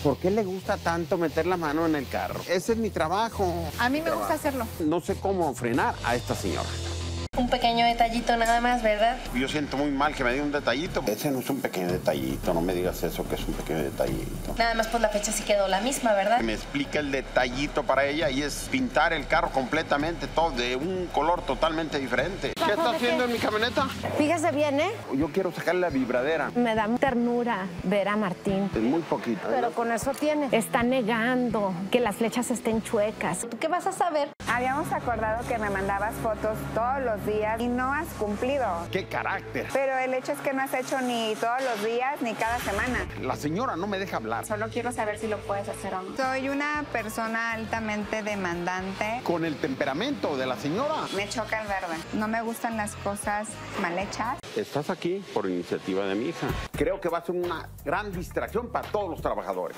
¿Por qué le gusta tanto meter la mano en el carro? Ese es mi trabajo. A mí me gusta hacerlo. No sé cómo frenar a esta señora. Un pequeño detallito nada más, ¿verdad? Yo siento muy mal que me diga un detallito. Ese no es un pequeño detallito, no me digas eso que es un pequeño detallito. Nada más pues la fecha sí quedó la misma, ¿verdad? Me explica el detallito para ella y es pintar el carro completamente, todo de un color totalmente diferente. ¿Qué está haciendo en mi camioneta? Fíjese bien, ¿eh? Yo quiero sacarle la vibradera. Me da ternura ver a Martín. Es muy poquito. Pero con eso tiene. Está negando que las flechas estén chuecas. ¿Tú qué vas a saber? Habíamos acordado que me mandabas fotos todos los días y no has cumplido. ¡Qué carácter! Pero el hecho es que no has hecho ni todos los días ni cada semana. La señora no me deja hablar. Solo quiero saber si lo puedes hacer o no. Soy una persona altamente demandante. Con el temperamento de la señora. Me choca el verde. No me gustan las cosas mal hechas. Estás aquí por iniciativa de mi hija. Creo que va a ser una gran distracción para todos los trabajadores.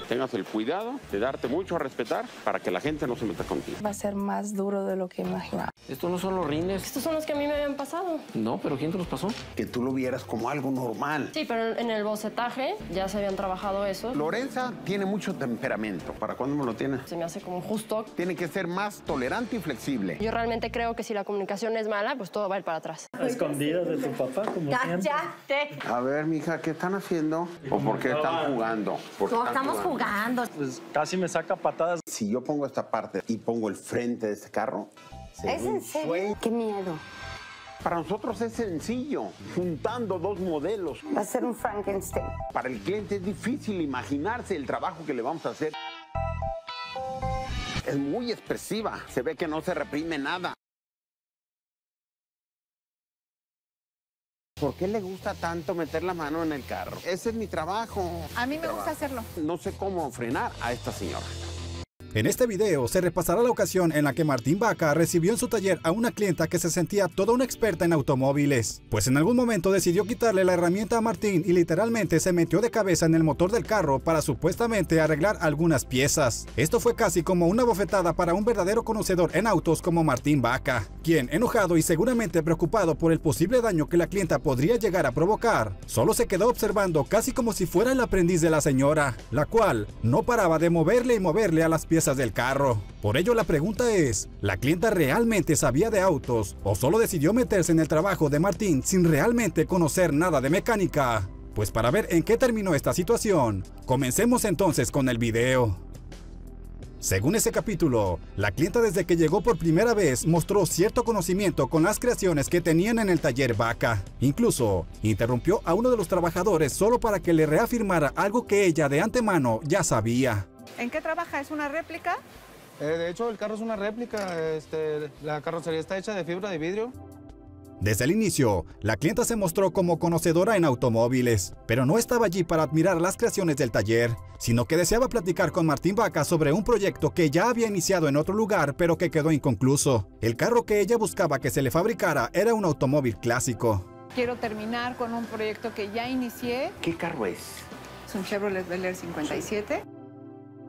Tengas el cuidado de darte mucho a respetar para que la gente no se meta contigo. Va a ser más duro de lo que imaginaba. Estos no son los rines. Estos son los que a mí me habían pasado. No, pero ¿quién te los pasó? Que tú lo vieras como algo normal. Sí, pero en el bocetaje ya se habían trabajado eso. Lorenza tiene mucho temperamento. ¿Para cuándo me lo tiene? Se me hace como justo. Tiene que ser más tolerante y flexible. Yo realmente creo que si la comunicación es mala, pues todo va a ir para atrás. Escondidas de tu papá, como siempre. ¡Cállate! A ver, mija, ¿qué están haciendo? ¿O por qué están jugando? No, estamos jugando. Pues casi me saca patadas. Si yo pongo esta parte y pongo el frente de este carro... ¿Es en serio? Qué miedo. Para nosotros es sencillo, juntando dos modelos. Va a ser un Frankenstein. Para el cliente es difícil imaginarse el trabajo que le vamos a hacer. Es muy expresiva, se ve que no se reprime nada. ¿Por qué le gusta tanto meter la mano en el carro? Ese es mi trabajo. A mí me gusta hacerlo. No sé cómo frenar a esta señora. En este video se repasará la ocasión en la que Martín Vaca recibió en su taller a una clienta que se sentía toda una experta en automóviles, pues en algún momento decidió quitarle la herramienta a Martín y literalmente se metió de cabeza en el motor del carro para supuestamente arreglar algunas piezas. Esto fue casi como una bofetada para un verdadero conocedor en autos como Martín Vaca, quien, enojado y seguramente preocupado por el posible daño que la clienta podría llegar a provocar, solo se quedó observando casi como si fuera el aprendiz de la señora, la cual no paraba de moverle y moverle a las piezas del carro. Por ello la pregunta es, ¿la clienta realmente sabía de autos o solo decidió meterse en el trabajo de Martín sin realmente conocer nada de mecánica? Pues para ver en qué terminó esta situación, comencemos entonces con el video. Según ese capítulo, la clienta desde que llegó por primera vez mostró cierto conocimiento con las creaciones que tenían en el taller Vaca. Incluso, interrumpió a uno de los trabajadores solo para que le reafirmara algo que ella de antemano ya sabía. ¿En qué trabaja? ¿Es una réplica? De hecho, el carro es una réplica. La carrocería está hecha de fibra de vidrio. Desde el inicio, la clienta se mostró como conocedora en automóviles, pero no estaba allí para admirar las creaciones del taller, sino que deseaba platicar con Martín Vaca sobre un proyecto que ya había iniciado en otro lugar, pero que quedó inconcluso. El carro que ella buscaba que se le fabricara era un automóvil clásico. Quiero terminar con un proyecto que ya inicié. ¿Qué carro es? Es un Chevrolet Bel Air 57.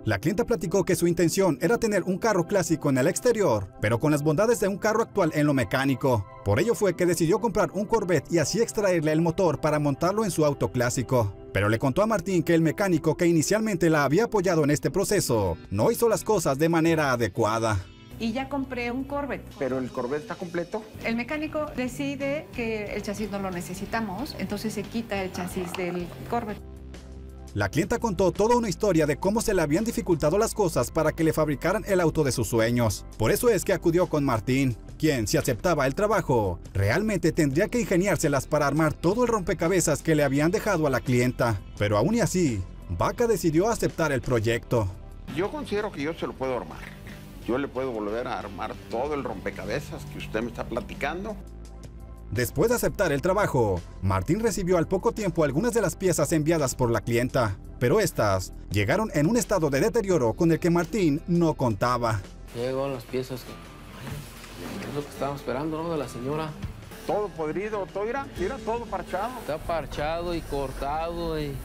La clienta platicó que su intención era tener un carro clásico en el exterior, pero con las bondades de un carro actual en lo mecánico. Por ello fue que decidió comprar un Corvette y así extraerle el motor para montarlo en su auto clásico. Pero le contó a Martín que el mecánico que inicialmente la había apoyado en este proceso no hizo las cosas de manera adecuada. Y ya compré un Corvette. ¿Pero el Corvette está completo? El mecánico decide que el chasis no lo necesitamos, entonces se quita el chasis del Corvette. La clienta contó toda una historia de cómo se le habían dificultado las cosas para que le fabricaran el auto de sus sueños. Por eso es que acudió con Martín, quien, si aceptaba el trabajo, realmente tendría que ingeniárselas para armar todo el rompecabezas que le habían dejado a la clienta. Pero aún y así, Vaca decidió aceptar el proyecto. Yo considero que yo se lo puedo armar. Yo le puedo volver a armar todo el rompecabezas que usted me está platicando. Después de aceptar el trabajo, Martín recibió al poco tiempo algunas de las piezas enviadas por la clienta, pero estas llegaron en un estado de deterioro con el que Martín no contaba. Llegaron las piezas que... es lo que estábamos esperando, ¿no? De la señora. Todo podrido, todo, mira, todo parchado. Está parchado y cortado y...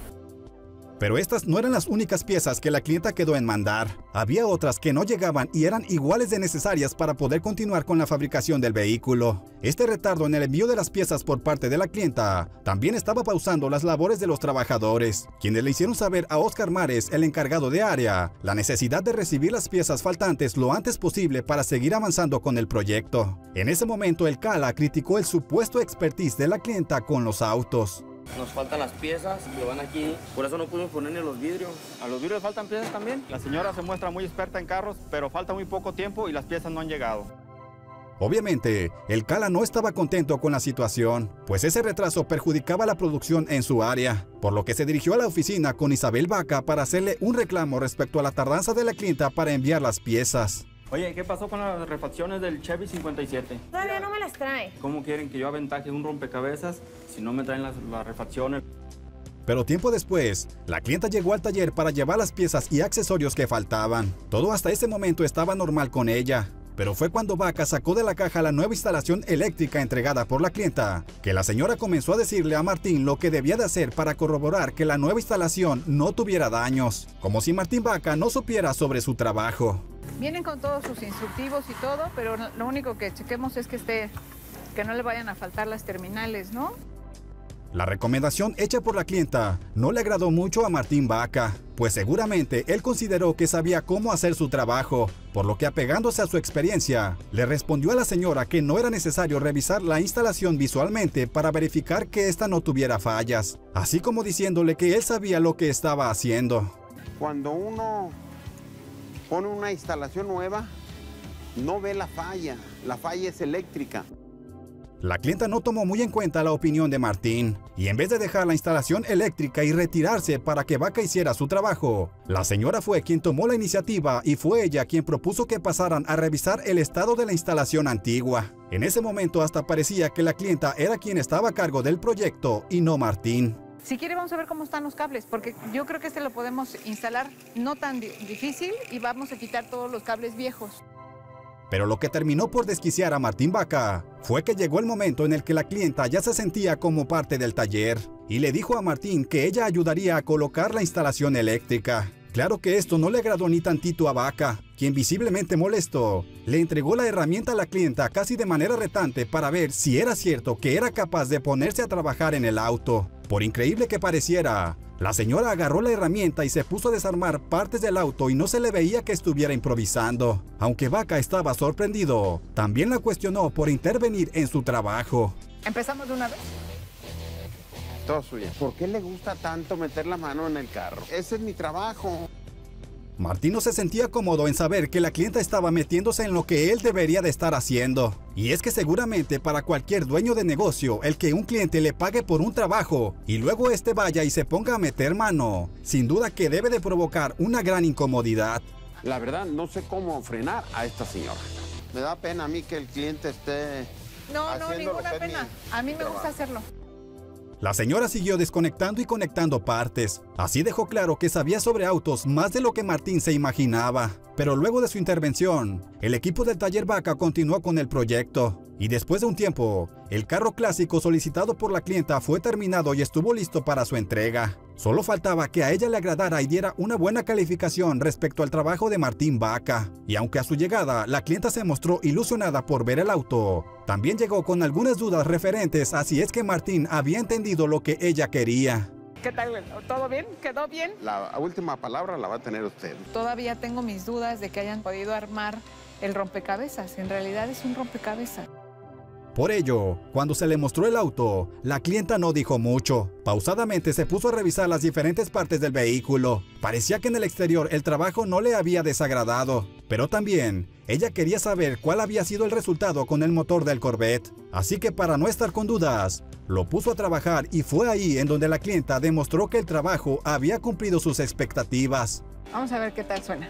Pero estas no eran las únicas piezas que la clienta quedó en mandar. Había otras que no llegaban y eran iguales de necesarias para poder continuar con la fabricación del vehículo. Este retardo en el envío de las piezas por parte de la clienta también estaba pausando las labores de los trabajadores, quienes le hicieron saber a Oscar Mares, el encargado de área, la necesidad de recibir las piezas faltantes lo antes posible para seguir avanzando con el proyecto. En ese momento, el Cala criticó el supuesto expertise de la clienta con los autos. Nos faltan las piezas, que van aquí, por eso no pudimos ponerle los vidrios. ¿A los vidrios faltan piezas también? La señora se muestra muy experta en carros, pero falta muy poco tiempo y las piezas no han llegado. Obviamente, el Cala no estaba contento con la situación, pues ese retraso perjudicaba la producción en su área, por lo que se dirigió a la oficina con Isabel Vaca para hacerle un reclamo respecto a la tardanza de la clienta para enviar las piezas. Oye, ¿qué pasó con las refacciones del Chevy 57? Todavía no me las trae. ¿Cómo quieren que yo aventaje un rompecabezas si no me traen las refacciones? Pero tiempo después, la clienta llegó al taller para llevar las piezas y accesorios que faltaban. Todo hasta ese momento estaba normal con ella. Pero fue cuando Vaca sacó de la caja la nueva instalación eléctrica entregada por la clienta, que la señora comenzó a decirle a Martín lo que debía de hacer para corroborar que la nueva instalación no tuviera daños, como si Martín Vaca no supiera sobre su trabajo. Vienen con todos sus instructivos y todo, pero lo único que chequemos es que no le vayan a faltar las terminales, ¿no? La recomendación hecha por la clienta no le agradó mucho a Martín Vaca, pues seguramente él consideró que sabía cómo hacer su trabajo, por lo que apegándose a su experiencia, le respondió a la señora que no era necesario revisar la instalación visualmente para verificar que ésta no tuviera fallas, así como diciéndole que él sabía lo que estaba haciendo. Cuando uno pone una instalación nueva, no ve la falla es eléctrica. La clienta no tomó muy en cuenta la opinión de Martín, y en vez de dejar la instalación eléctrica y retirarse para que Vaca hiciera su trabajo, la señora fue quien tomó la iniciativa y fue ella quien propuso que pasaran a revisar el estado de la instalación antigua. En ese momento hasta parecía que la clienta era quien estaba a cargo del proyecto y no Martín. Si quiere vamos a ver cómo están los cables, porque yo creo que lo podemos instalar no tan difícil y vamos a quitar todos los cables viejos. Pero lo que terminó por desquiciar a Martín Vaca fue que llegó el momento en el que la clienta ya se sentía como parte del taller y le dijo a Martín que ella ayudaría a colocar la instalación eléctrica. Claro que esto no le agradó ni tantito a Vaca, quien visiblemente molesto, le entregó la herramienta a la clienta casi de manera retante para ver si era cierto que era capaz de ponerse a trabajar en el auto. Por increíble que pareciera, la señora agarró la herramienta y se puso a desarmar partes del auto y no se le veía que estuviera improvisando. Aunque Vaca estaba sorprendido, también la cuestionó por intervenir en su trabajo. ¿Empezamos de una vez? Todo suyo. ¿Por qué le gusta tanto meter la mano en el carro? Ese es mi trabajo. Martín no se sentía cómodo en saber que la clienta estaba metiéndose en lo que él debería de estar haciendo. Y es que seguramente para cualquier dueño de negocio, el que un cliente le pague por un trabajo y luego este vaya y se ponga a meter mano, sin duda que debe de provocar una gran incomodidad. La verdad, no sé cómo frenar a esta señora. Me da pena a mí que el cliente esté No, ninguna pena. A mí me gusta hacerlo. La señora siguió desconectando y conectando partes. Así dejó claro que sabía sobre autos más de lo que Martín se imaginaba. Pero luego de su intervención, el equipo del taller Vaca continuó con el proyecto. Y después de un tiempo, el carro clásico solicitado por la clienta fue terminado y estuvo listo para su entrega. Solo faltaba que a ella le agradara y diera una buena calificación respecto al trabajo de Martín Vaca. Y aunque a su llegada la clienta se mostró ilusionada por ver el auto, también llegó con algunas dudas referentes a si es que Martín había entendido lo que ella quería. ¿Qué tal? ¿Todo bien? ¿Quedó bien? La última palabra la va a tener usted. Todavía tengo mis dudas de que hayan podido armar el rompecabezas. En realidad es un rompecabezas. Por ello, cuando se le mostró el auto, la clienta no dijo mucho. Pausadamente se puso a revisar las diferentes partes del vehículo. Parecía que en el exterior el trabajo no le había desagradado, pero también ella quería saber cuál había sido el resultado con el motor del Corvette. Así que para no estar con dudas, lo puso a trabajar y fue ahí en donde la clienta demostró que el trabajo había cumplido sus expectativas. Vamos a ver qué tal suena.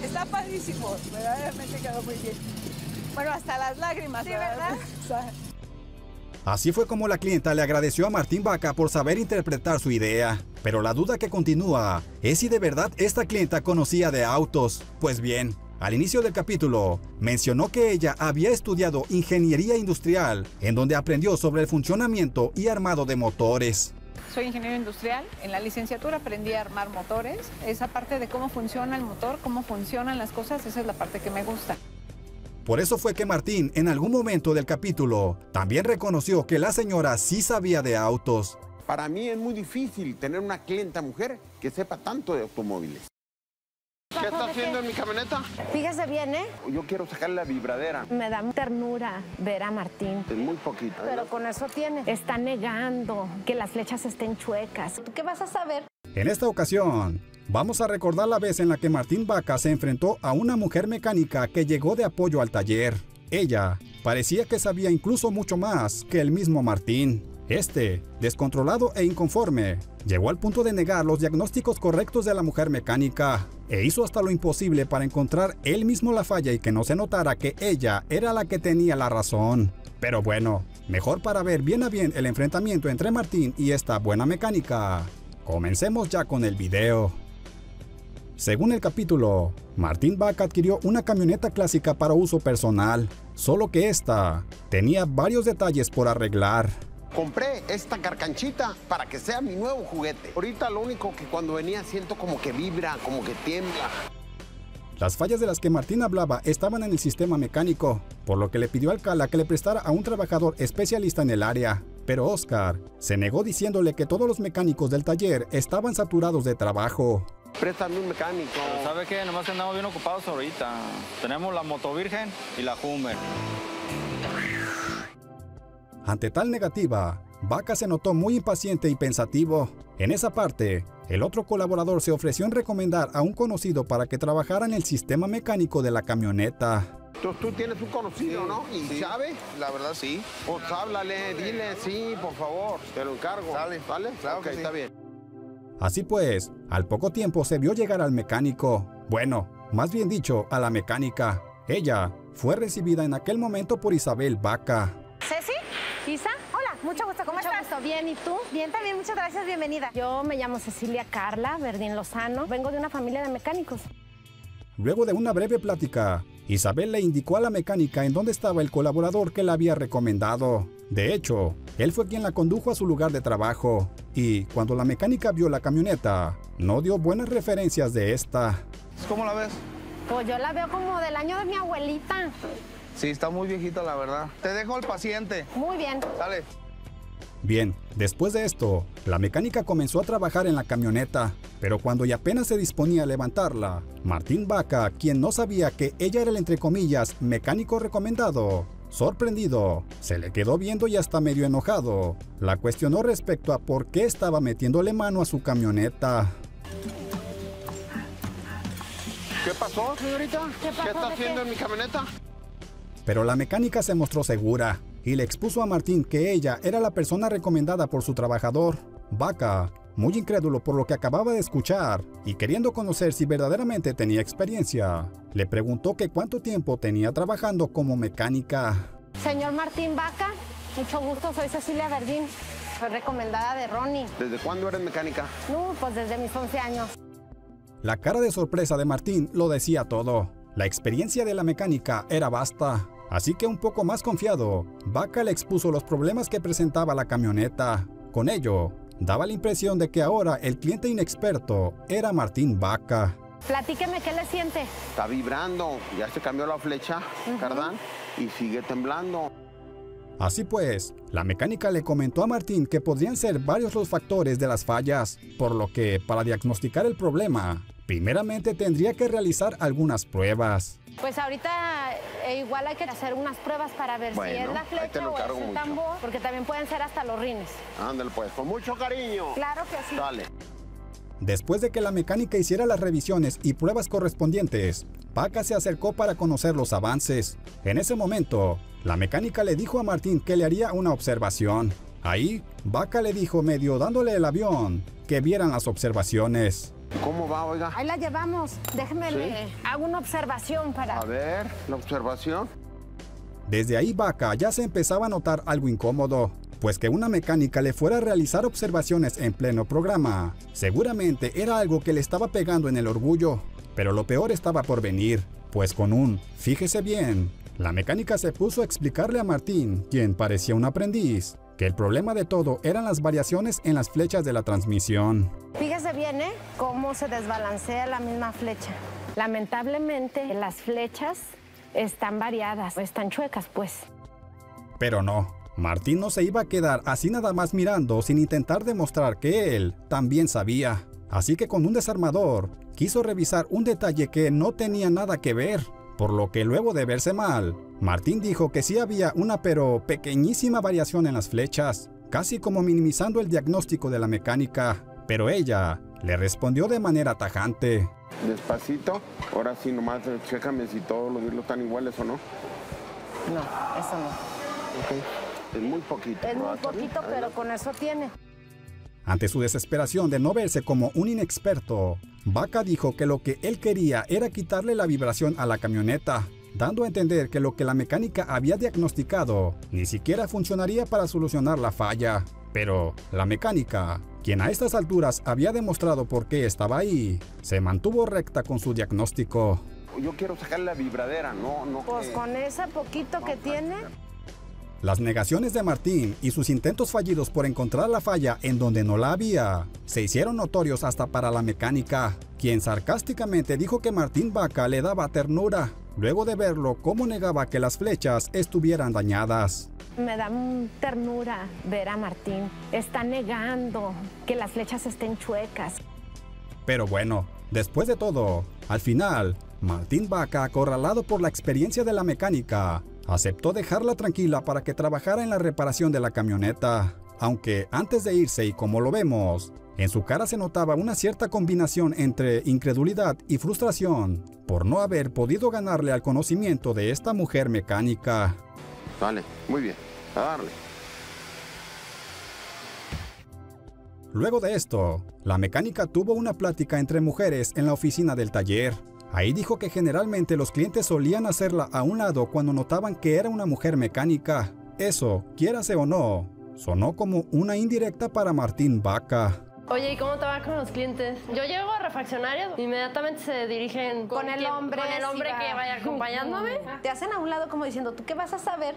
Está padrísimo, verdaderamente quedó muy bien. Bueno, hasta las lágrimas, sí, ¿verdad? Así fue como la clienta le agradeció a Martín Vaca por saber interpretar su idea. Pero la duda que continúa es si de verdad esta clienta conocía de autos. Pues bien, al inicio del capítulo, mencionó que ella había estudiado ingeniería industrial, en donde aprendió sobre el funcionamiento y armado de motores. soy ingeniero industrial. En la licenciatura aprendí a armar motores. Esa parte de cómo funciona el motor, cómo funcionan las cosas, esa es la parte que me gusta. Por eso fue que Martín, en algún momento del capítulo, también reconoció que la señora sí sabía de autos. Para mí es muy difícil tener una clienta mujer que sepa tanto de automóviles. ¿Qué está haciendo en mi camioneta? Fíjese bien, ¿eh? Yo quiero sacarle la vibradera. Me da ternura ver a Martín. Es muy poquito. Pero con eso tiene. Está negando que las flechas estén chuecas. ¿Tú qué vas a saber? En esta ocasión, vamos a recordar la vez en la que Martín Vaca se enfrentó a una mujer mecánica que llegó de apoyo al taller. Ella parecía que sabía incluso mucho más que el mismo Martín. Descontrolado e inconforme, llegó al punto de negar los diagnósticos correctos de la mujer mecánica e hizo hasta lo imposible para encontrar él mismo la falla y que no se notara que ella era la que tenía la razón. Pero bueno, mejor para ver bien a bien el enfrentamiento entre Martín y esta buena mecánica. Comencemos ya con el video. Según el capítulo, Martín Vaca adquirió una camioneta clásica para uso personal, solo que esta tenía varios detalles por arreglar. Compré esta carcanchita para que sea mi nuevo juguete. Ahorita lo único que cuando venía siento como que vibra, como que tiembla. Las fallas de las que Martín hablaba estaban en el sistema mecánico, por lo que le pidió al Cala que le prestara a un trabajador especialista en el área. Pero Oscar se negó diciéndole que todos los mecánicos del taller estaban saturados de trabajo. Préstame un mecánico. Pero ¿sabe qué? Nomás andamos bien ocupados ahorita. Tenemos la Moto Virgen y la Hummer. Ante tal negativa, Vaca se notó muy impaciente y pensativo. En esa parte, el otro colaborador se ofreció en recomendar a un conocido para que trabajara en el sistema mecánico de la camioneta. Entonces tú tienes un conocido, Sí, ¿no? ¿Y sí, sabe? La verdad, sí. Pues háblale, dile, sí, por favor, te lo encargo. Sale. ¿Vale? Claro Ok, que sí. está bien. Así pues, al poco tiempo se vio llegar al mecánico. Bueno, más bien dicho, a la mecánica. Ella fue recibida en aquel momento por Isabel Vaca. ¿Ceci? ¿Isa? Hola, mucho gusto. ¿Cómo estás? Mucho gusto. Bien, ¿y tú? Bien, también. Muchas gracias. Bienvenida. Yo me llamo Cecilia Carla Verdín Lozano. Vengo de una familia de mecánicos. Luego de una breve plática, Isabel le indicó a la mecánica en dónde estaba el colaborador que la había recomendado. De hecho, él fue quien la condujo a su lugar de trabajo. Y cuando la mecánica vio la camioneta, no dio buenas referencias de esta. ¿Cómo la ves? Pues yo la veo como del año de mi abuelita. Sí, está muy viejita, la verdad. Te dejo al paciente. Muy bien. Sale. Bien, después de esto, la mecánica comenzó a trabajar en la camioneta, pero cuando ya apenas se disponía a levantarla, Martín Vaca, quien no sabía que ella era el entre comillas mecánico recomendado, sorprendido, se le quedó viendo y hasta medio enojado. La cuestionó respecto a por qué estaba metiéndole mano a su camioneta. ¿Qué pasó, señorita? ¿Qué pasó? ¿Qué está ¿De haciendo qué? en mi camioneta? Pero la mecánica se mostró segura y le expuso a Martín que ella era la persona recomendada por su trabajador. Vaca, muy incrédulo por lo que acababa de escuchar y queriendo conocer si verdaderamente tenía experiencia, le preguntó que cuánto tiempo tenía trabajando como mecánica. Señor Martín Vaca, mucho gusto. Soy Cecilia Verdín. Soy recomendada de Ronnie. ¿Desde cuándo eres mecánica? No, pues desde mis 11 años. La cara de sorpresa de Martín lo decía todo. La experiencia de la mecánica era vasta, así que un poco más confiado, Vaca le expuso los problemas que presentaba la camioneta. Con ello, daba la impresión de que ahora el cliente inexperto era Martín Vaca. Platíqueme, ¿qué le siente? Está vibrando, ya se cambió la flecha, cardán, y sigue temblando. Así pues, la mecánica le comentó a Martín que podrían ser varios los factores de las fallas, por lo que para diagnosticar el problema, primeramente tendría que realizar algunas pruebas. Pues ahorita igual hay que hacer unas pruebas para ver Bueno, si es la ahí te flecha lo o es encargo el mucho. tambor, porque también pueden ser hasta los rines. Ándale pues, con mucho cariño. Claro que sí. Dale. Después de que la mecánica hiciera las revisiones y pruebas correspondientes, Vaca se acercó para conocer los avances. En ese momento, la mecánica le dijo a Martín que le haría una observación. Ahí, Vaca le dijo, medio dándole el avión, que vieran las observaciones. ¿Cómo va, oiga? Ahí la llevamos. Déjeme, ¿Sí? le hago una observación para... A ver, la observación. Desde ahí Vaca ya se empezaba a notar algo incómodo, pues que una mecánica le fuera a realizar observaciones en pleno programa, seguramente era algo que le estaba pegando en el orgullo. Pero lo peor estaba por venir, pues con un "fíjese bien", la mecánica se puso a explicarle a Martín, quien parecía un aprendiz, que el problema de todo eran las variaciones en las flechas de la transmisión. Fíjese bien, cómo se desbalancea la misma flecha. Lamentablemente, las flechas están variadas, están chuecas, pues. Pero no, Martín no se iba a quedar así nada más mirando sin intentar demostrar que él también sabía. Así que con un desarmador, quiso revisar un detalle que no tenía nada que ver. Por lo que luego de verse mal, Martín dijo que sí había una pero pequeñísima variación en las flechas, casi como minimizando el diagnóstico de la mecánica. Pero ella le respondió de manera tajante. Despacito, ahora sí nomás chécame si todos los hilos están iguales o no. No, eso no. Ok, es muy poquito. Es muy poquito, pero con eso tiene. Ante su desesperación de no verse como un inexperto, Vaca dijo que lo que él quería era quitarle la vibración a la camioneta, dando a entender que lo que la mecánica había diagnosticado ni siquiera funcionaría para solucionar la falla. Pero la mecánica, quien a estas alturas había demostrado por qué estaba ahí, se mantuvo recta con su diagnóstico. Yo quiero sacarle la vibradera, no pues que... con ese poquito que tiene... Las negaciones de Martín y sus intentos fallidos por encontrar la falla en donde no la había, se hicieron notorios hasta para la mecánica, quien sarcásticamente dijo que Martín Vaca le daba ternura, luego de verlo cómo negaba que las flechas estuvieran dañadas. Me da ternura ver a Martín. Está negando que las flechas estén chuecas. Pero bueno, después de todo, al final, Martín Vaca, acorralado por la experiencia de la mecánica, aceptó dejarla tranquila para que trabajara en la reparación de la camioneta. Aunque antes de irse, y como lo vemos, en su cara se notaba una cierta combinación entre incredulidad y frustración por no haber podido ganarle al conocimiento de esta mujer mecánica. Vale, muy bien, a darle. Luego de esto, la mecánica tuvo una plática entre mujeres en la oficina del taller. Ahí dijo que generalmente los clientes solían hacerla a un lado cuando notaban que era una mujer mecánica. Eso, quiérase o no, sonó como una indirecta para Martín Vaca. Oye, ¿y cómo te va con los clientes? Yo llego a refaccionarios, inmediatamente se dirigen con el hombre que vaya acompañándome. Te hacen a un lado como diciendo, ¿tú qué vas a saber?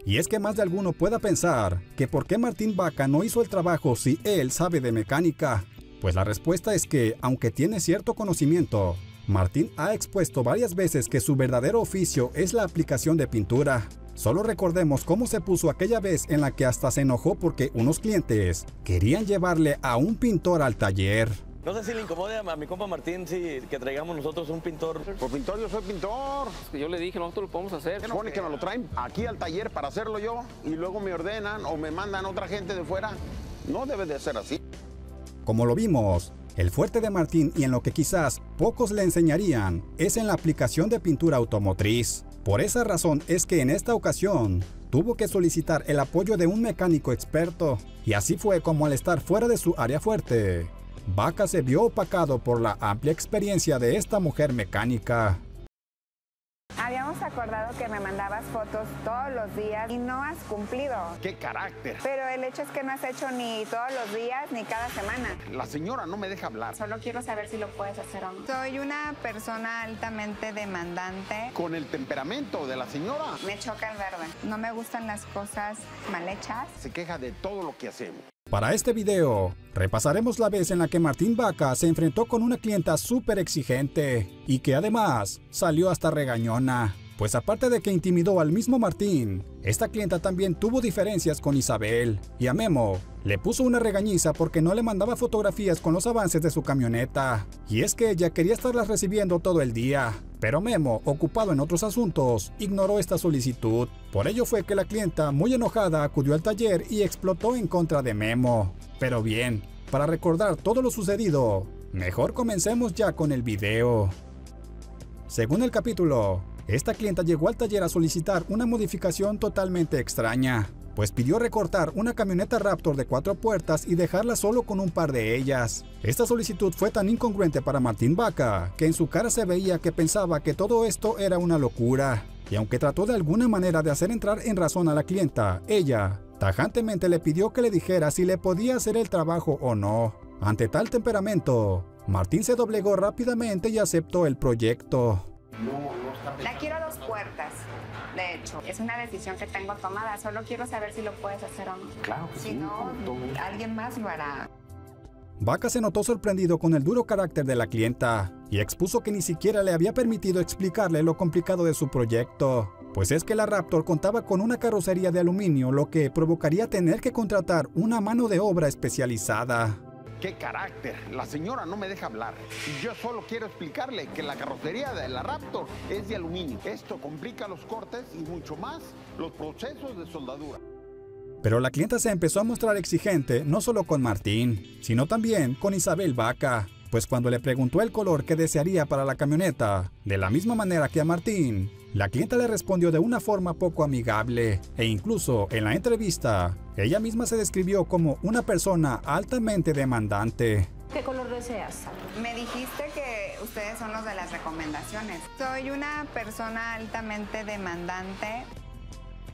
Y es que más de alguno pueda pensar que por qué Martín Vaca no hizo el trabajo si él sabe de mecánica. Pues la respuesta es que, aunque tiene cierto conocimiento, Martín ha expuesto varias veces que su verdadero oficio es la aplicación de pintura. Solo recordemos cómo se puso aquella vez en la que hasta se enojó porque unos clientes querían llevarle a un pintor al taller. No sé si le incomode a mi compa Martín que traigamos nosotros un pintor. Pues pintor, yo soy pintor. Yo le dije, nosotros lo podemos hacer. Se supone que me lo traen aquí al taller para hacerlo yo y luego me ordenan o me mandan otra gente de fuera. No debe de ser así. Como lo vimos, el fuerte de Martín y en lo que quizás pocos le enseñarían es en la aplicación de pintura automotriz. Por esa razón es que en esta ocasión tuvo que solicitar el apoyo de un mecánico experto. Y así fue como al estar fuera de su área fuerte, Vaca se vio opacado por la amplia experiencia de esta mujer mecánica. Habíamos acordado que me mandabas fotos todos los días y no has cumplido. ¡Qué carácter! Pero el hecho es que no has hecho ni todos los días ni cada semana. La señora no me deja hablar. Solo quiero saber si lo puedes hacer o no. Soy una persona altamente demandante. Con el temperamento de la señora. Me choca el verde. No me gustan las cosas mal hechas. Se queja de todo lo que hacemos. Para este video, repasaremos la vez en la que Martín Vaca se enfrentó con una clienta súper exigente y que además salió hasta regañona. Pues aparte de que intimidó al mismo Martín, esta clienta también tuvo diferencias con Isabel y a Memo le puso una regañiza porque no le mandaba fotografías con los avances de su camioneta. Y es que ella quería estarlas recibiendo todo el día, pero Memo, ocupado en otros asuntos, ignoró esta solicitud. Por ello fue que la clienta, muy enojada, acudió al taller y explotó en contra de Memo. Pero bien, para recordar todo lo sucedido, mejor comencemos ya con el video. Según el capítulo, esta clienta llegó al taller a solicitar una modificación totalmente extraña, pues pidió recortar una camioneta Raptor de 4 puertas y dejarla solo con un par de ellas. Esta solicitud fue tan incongruente para Martín Vaca que en su cara se veía que pensaba que todo esto era una locura. Y aunque trató de alguna manera de hacer entrar en razón a la clienta, ella tajantemente le pidió que le dijera si le podía hacer el trabajo o no. Ante tal temperamento, Martín se doblegó rápidamente y aceptó el proyecto. La quiero a 2 puertas. de hecho. Es una decisión que tengo tomada, solo quiero saber si lo puedes hacer o no. Claro que Si sí, no, con todo gusto. alguien más lo hará. Vaca se notó sorprendido con el duro carácter de la clienta y expuso que ni siquiera le había permitido explicarle lo complicado de su proyecto, pues es que la Raptor contaba con una carrocería de aluminio, lo que provocaría tener que contratar una mano de obra especializada. ¡Qué carácter! La señora no me deja hablar. Y yo solo quiero explicarle que la carrocería de la Raptor es de aluminio. Esto complica los cortes y mucho más los procesos de soldadura. Pero la clienta se empezó a mostrar exigente no solo con Martín, sino también con Isabel Vaca, pues cuando le preguntó el color que desearía para la camioneta, de la misma manera que a Martín, la clienta le respondió de una forma poco amigable, e incluso en la entrevista, ella misma se describió como una persona altamente demandante. ¿Qué color deseas? Me dijiste que ustedes son los de las recomendaciones. Soy una persona altamente demandante.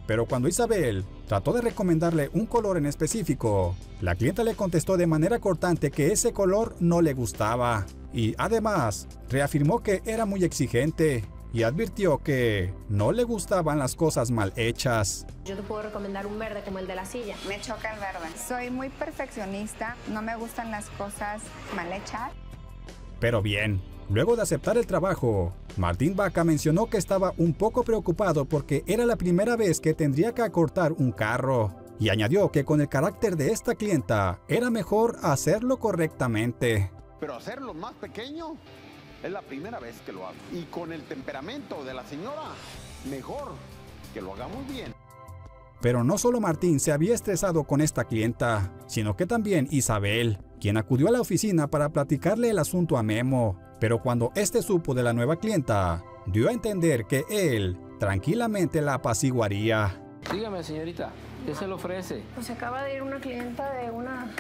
Pero cuando Isabel trató de recomendarle un color en específico, la clienta le contestó de manera cortante que ese color no le gustaba. Y además, reafirmó que era muy exigente y advirtió que no le gustaban las cosas mal hechas. Yo te puedo recomendar un verde como el de la silla. Me choca el verde. Soy muy perfeccionista, no me gustan las cosas mal hechas. Pero bien, luego de aceptar el trabajo, Martín Vaca mencionó que estaba un poco preocupado porque era la primera vez que tendría que acortar un carro. Y añadió que con el carácter de esta clienta, era mejor hacerlo correctamente. Pero hacerlo más pequeño es la primera vez que lo hago. Y con el temperamento de la señora, mejor que lo hagamos bien. Pero no solo Martín se había estresado con esta clienta, sino que también Isabel, quien acudió a la oficina para platicarle el asunto a Memo. Pero cuando este supo de la nueva clienta, dio a entender que él tranquilamente la apaciguaría. Dígame, señorita, ¿qué se le ofrece? Pues acaba de ir una clienta de una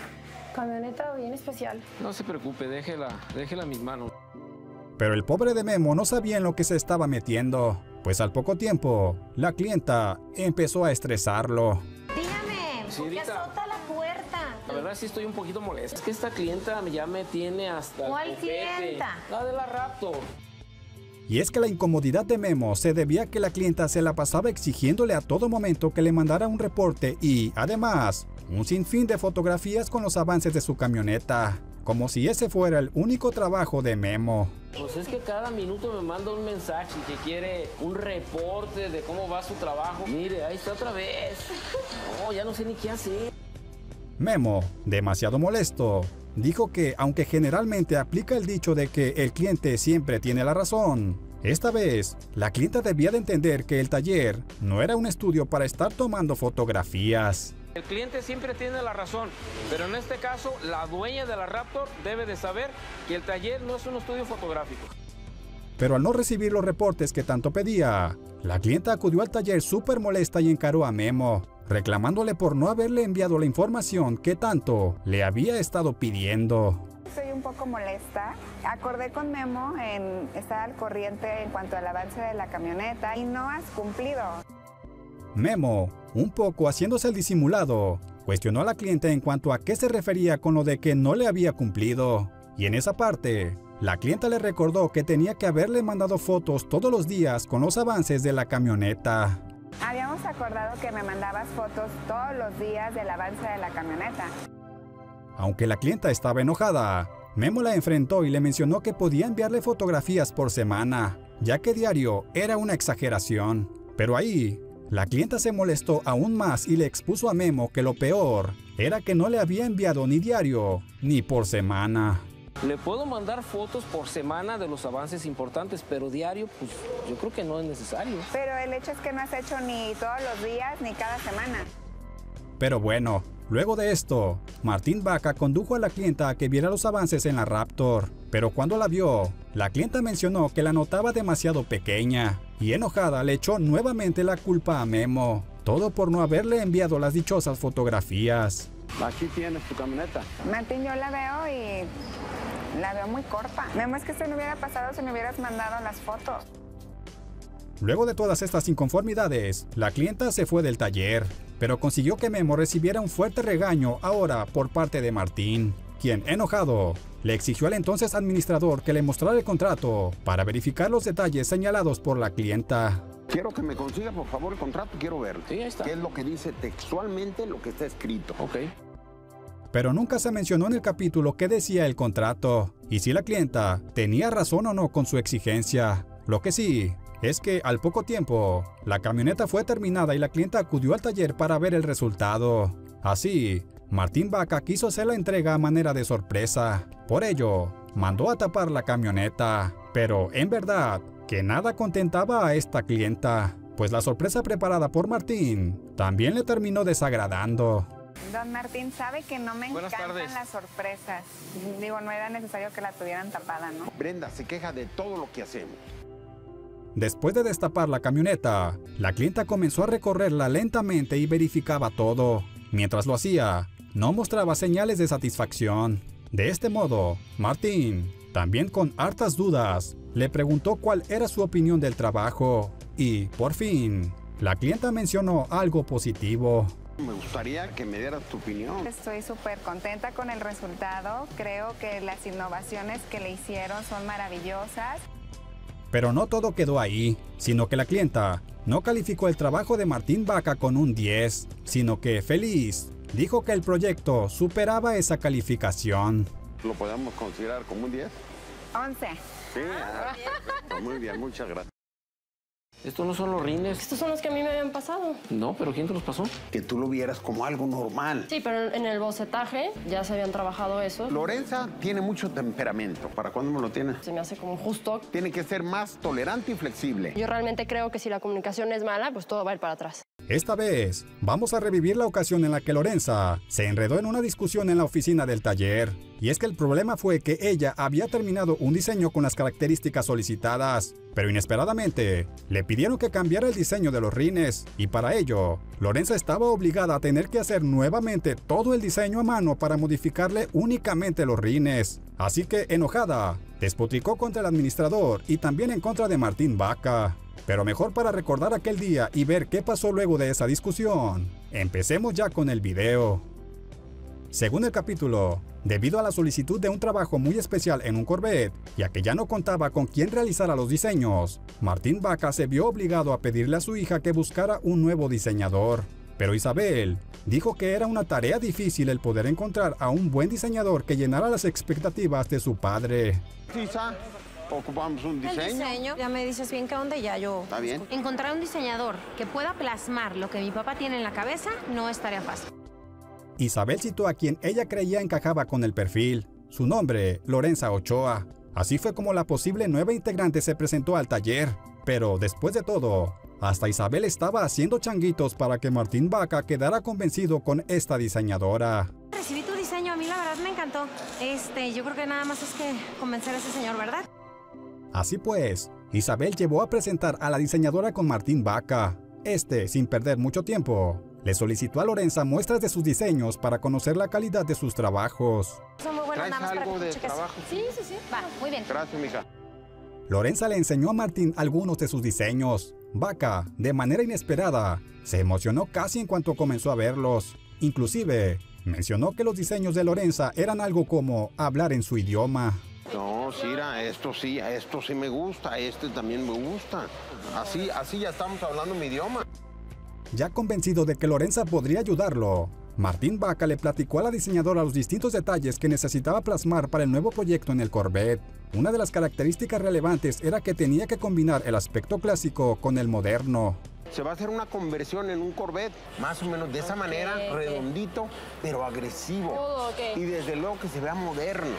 camioneta bien especial. No se preocupe, déjela en mis manos. Pero el pobre de Memo no sabía en lo que se estaba metiendo, pues al poco tiempo, la clienta empezó a estresarlo. Dígame, ¿por qué azota la puerta? La verdad sí estoy un poquito molesto. Es que esta clienta ya me tiene hasta ¿Cuál el copete. clienta? La de la Raptor. Y es que la incomodidad de Memo se debía a que la clienta se la pasaba exigiéndole a todo momento que le mandara un reporte y, además, un sinfín de fotografías con los avances de su camioneta, como si ese fuera el único trabajo de Memo. Pues es que cada minuto me manda un mensaje que quiere un reporte de cómo va su trabajo. Mire, ahí está otra vez. No, ya no sé ni qué hacer. Memo, demasiado molesto, dijo que aunque generalmente aplica el dicho de que el cliente siempre tiene la razón, esta vez la clienta debía de entender que el taller no era un estudio para estar tomando fotografías. El cliente siempre tiene la razón, pero en este caso la dueña de la Raptor debe de saber que el taller no es un estudio fotográfico. Pero al no recibir los reportes que tanto pedía, la clienta acudió al taller súper molesta y encaró a Memo, reclamándole por no haberle enviado la información que tanto le había estado pidiendo. Soy un poco molesta. Acordé con Memo en estar al corriente en cuanto al avance de la camioneta y no has cumplido. Memo, un poco haciéndose el disimulado, cuestionó a la clienta en cuanto a qué se refería con lo de que no le había cumplido. Y en esa parte, la clienta le recordó que tenía que haberle mandado fotos todos los días con los avances de la camioneta. Habíamos acordado que me mandabas fotos todos los días del avance de la camioneta. Aunque la clienta estaba enojada, Memo la enfrentó y le mencionó que podía enviarle fotografías por semana, ya que diario era una exageración. Pero ahí, la clienta se molestó aún más y le expuso a Memo que lo peor era que no le había enviado ni diario ni por semana. Le puedo mandar fotos por semana de los avances importantes, pero diario, pues yo creo que no es necesario. Pero el hecho es que no has hecho ni todos los días ni cada semana. Pero bueno, luego de esto, Martín Vaca condujo a la clienta a que viera los avances en la Raptor. Pero cuando la vio, la clienta mencionó que la notaba demasiado pequeña y enojada le echó nuevamente la culpa a Memo. Todo por no haberle enviado las dichosas fotografías. Aquí tienes tu camioneta. Martín, yo la veo y la veo muy corta. Memo, es que se me hubiera pasado si me hubieras mandado las fotos. Luego de todas estas inconformidades, la clienta se fue del taller, pero consiguió que Memo recibiera un fuerte regaño ahora por parte de Martín, quien, enojado, le exigió al entonces administrador que le mostrara el contrato para verificar los detalles señalados por la clienta. Quiero que me consiga, por favor, el contrato, quiero verlo. Sí, ahí está. ¿Qué es lo que dice textualmente lo que está escrito? Ok. Pero nunca se mencionó en el capítulo qué decía el contrato, y si la clienta tenía razón o no con su exigencia. Lo que sí es que al poco tiempo, la camioneta fue terminada y la clienta acudió al taller para ver el resultado. Así, Martín Vaca quiso hacer la entrega a manera de sorpresa. Por ello, mandó a tapar la camioneta. Pero en verdad, que nada contentaba a esta clienta, pues la sorpresa preparada por Martín también le terminó desagradando. Don Martín, sabe que no me Buenas encantan tardes. las sorpresas. Digo, no era necesario que la tuvieran tapada, ¿no? Brenda se queja de todo lo que hacemos. Después de destapar la camioneta, la clienta comenzó a recorrerla lentamente y verificaba todo. Mientras lo hacía, no mostraba señales de satisfacción. De este modo, Martín, también con hartas dudas, le preguntó cuál era su opinión del trabajo. Y, por fin, la clienta mencionó algo positivo. Me gustaría que me dieras tu opinión. Estoy súper contenta con el resultado. Creo que las innovaciones que le hicieron son maravillosas. Pero no todo quedó ahí, sino que la clienta no calificó el trabajo de Martín Vaca con un 10, sino que feliz, dijo que el proyecto superaba esa calificación. ¿Lo podemos considerar como un 10? 11. Sí, muy bien, muchas gracias. Estos no son los rines. Estos son los que a mí me habían pasado. No, pero ¿quién te los pasó? Que tú lo vieras como algo normal. Sí, pero en el bocetaje ya se habían trabajado eso. Lorenza tiene mucho temperamento. ¿Para cuándo me lo tiene? Se me hace como justo. Tiene que ser más tolerante y flexible. Yo realmente creo que si la comunicación es mala, pues todo va a ir para atrás. Esta vez, vamos a revivir la ocasión en la que Lorenza se enredó en una discusión en la oficina del taller. Y es que el problema fue que ella había terminado un diseño con las características solicitadas, pero inesperadamente le pidieron que cambiara el diseño de los rines, y para ello, Lorenza estaba obligada a tener que hacer nuevamente todo el diseño a mano para modificarle únicamente los rines. Así que, enojada, despotricó contra el administrador y también en contra de Martín Vaca. Pero mejor para recordar aquel día y ver qué pasó luego de esa discusión, empecemos ya con el video. Según el capítulo, debido a la solicitud de un trabajo muy especial en un Corvette, ya que ya no contaba con quien realizara los diseños, Martín Vaca se vio obligado a pedirle a su hija que buscara un nuevo diseñador. Pero Isabel dijo que era una tarea difícil el poder encontrar a un buen diseñador que llenara las expectativas de su padre. Isa, ocupamos un diseño. El diseño, ya me dices bien qué onda y ya yo... Está bien. Encontrar un diseñador que pueda plasmar lo que mi papá tiene en la cabeza no es tarea fácil. Isabel citó a quien ella creía encajaba con el perfil, su nombre, Lorenza Ochoa. Así fue como la posible nueva integrante se presentó al taller. Pero después de todo, hasta Isabel estaba haciendo changuitos para que Martín Vaca quedara convencido con esta diseñadora. Recibí tu diseño, a mí la verdad me encantó. Yo creo que nada más es que convencer a ese señor, ¿verdad? Así pues, Isabel llevó a presentar a la diseñadora con Martín Vaca. Sin perder mucho tiempo, le solicitó a Lorenza muestras de sus diseños para conocer la calidad de sus trabajos. Son muy buenos, ¿Traes nada más para algo que de tú cheques. trabajo? Sí. Va, muy bien. Gracias, mija. Lorenza le enseñó a Martín algunos de sus diseños. Vaca, de manera inesperada, se emocionó casi en cuanto comenzó a verlos. Inclusive, mencionó que los diseños de Lorenza eran algo como hablar en su idioma. No, Cira, esto sí me gusta, este también me gusta. Así ya estamos hablando mi idioma. Ya convencido de que Lorenza podría ayudarlo, Martín Vaca le platicó a la diseñadora los distintos detalles que necesitaba plasmar para el nuevo proyecto en el Corvette. Una de las características relevantes era que tenía que combinar el aspecto clásico con el moderno. Se va a hacer una conversión en un Corvette, más o menos de esa manera, redondito, pero agresivo. Y desde luego que se vea moderno.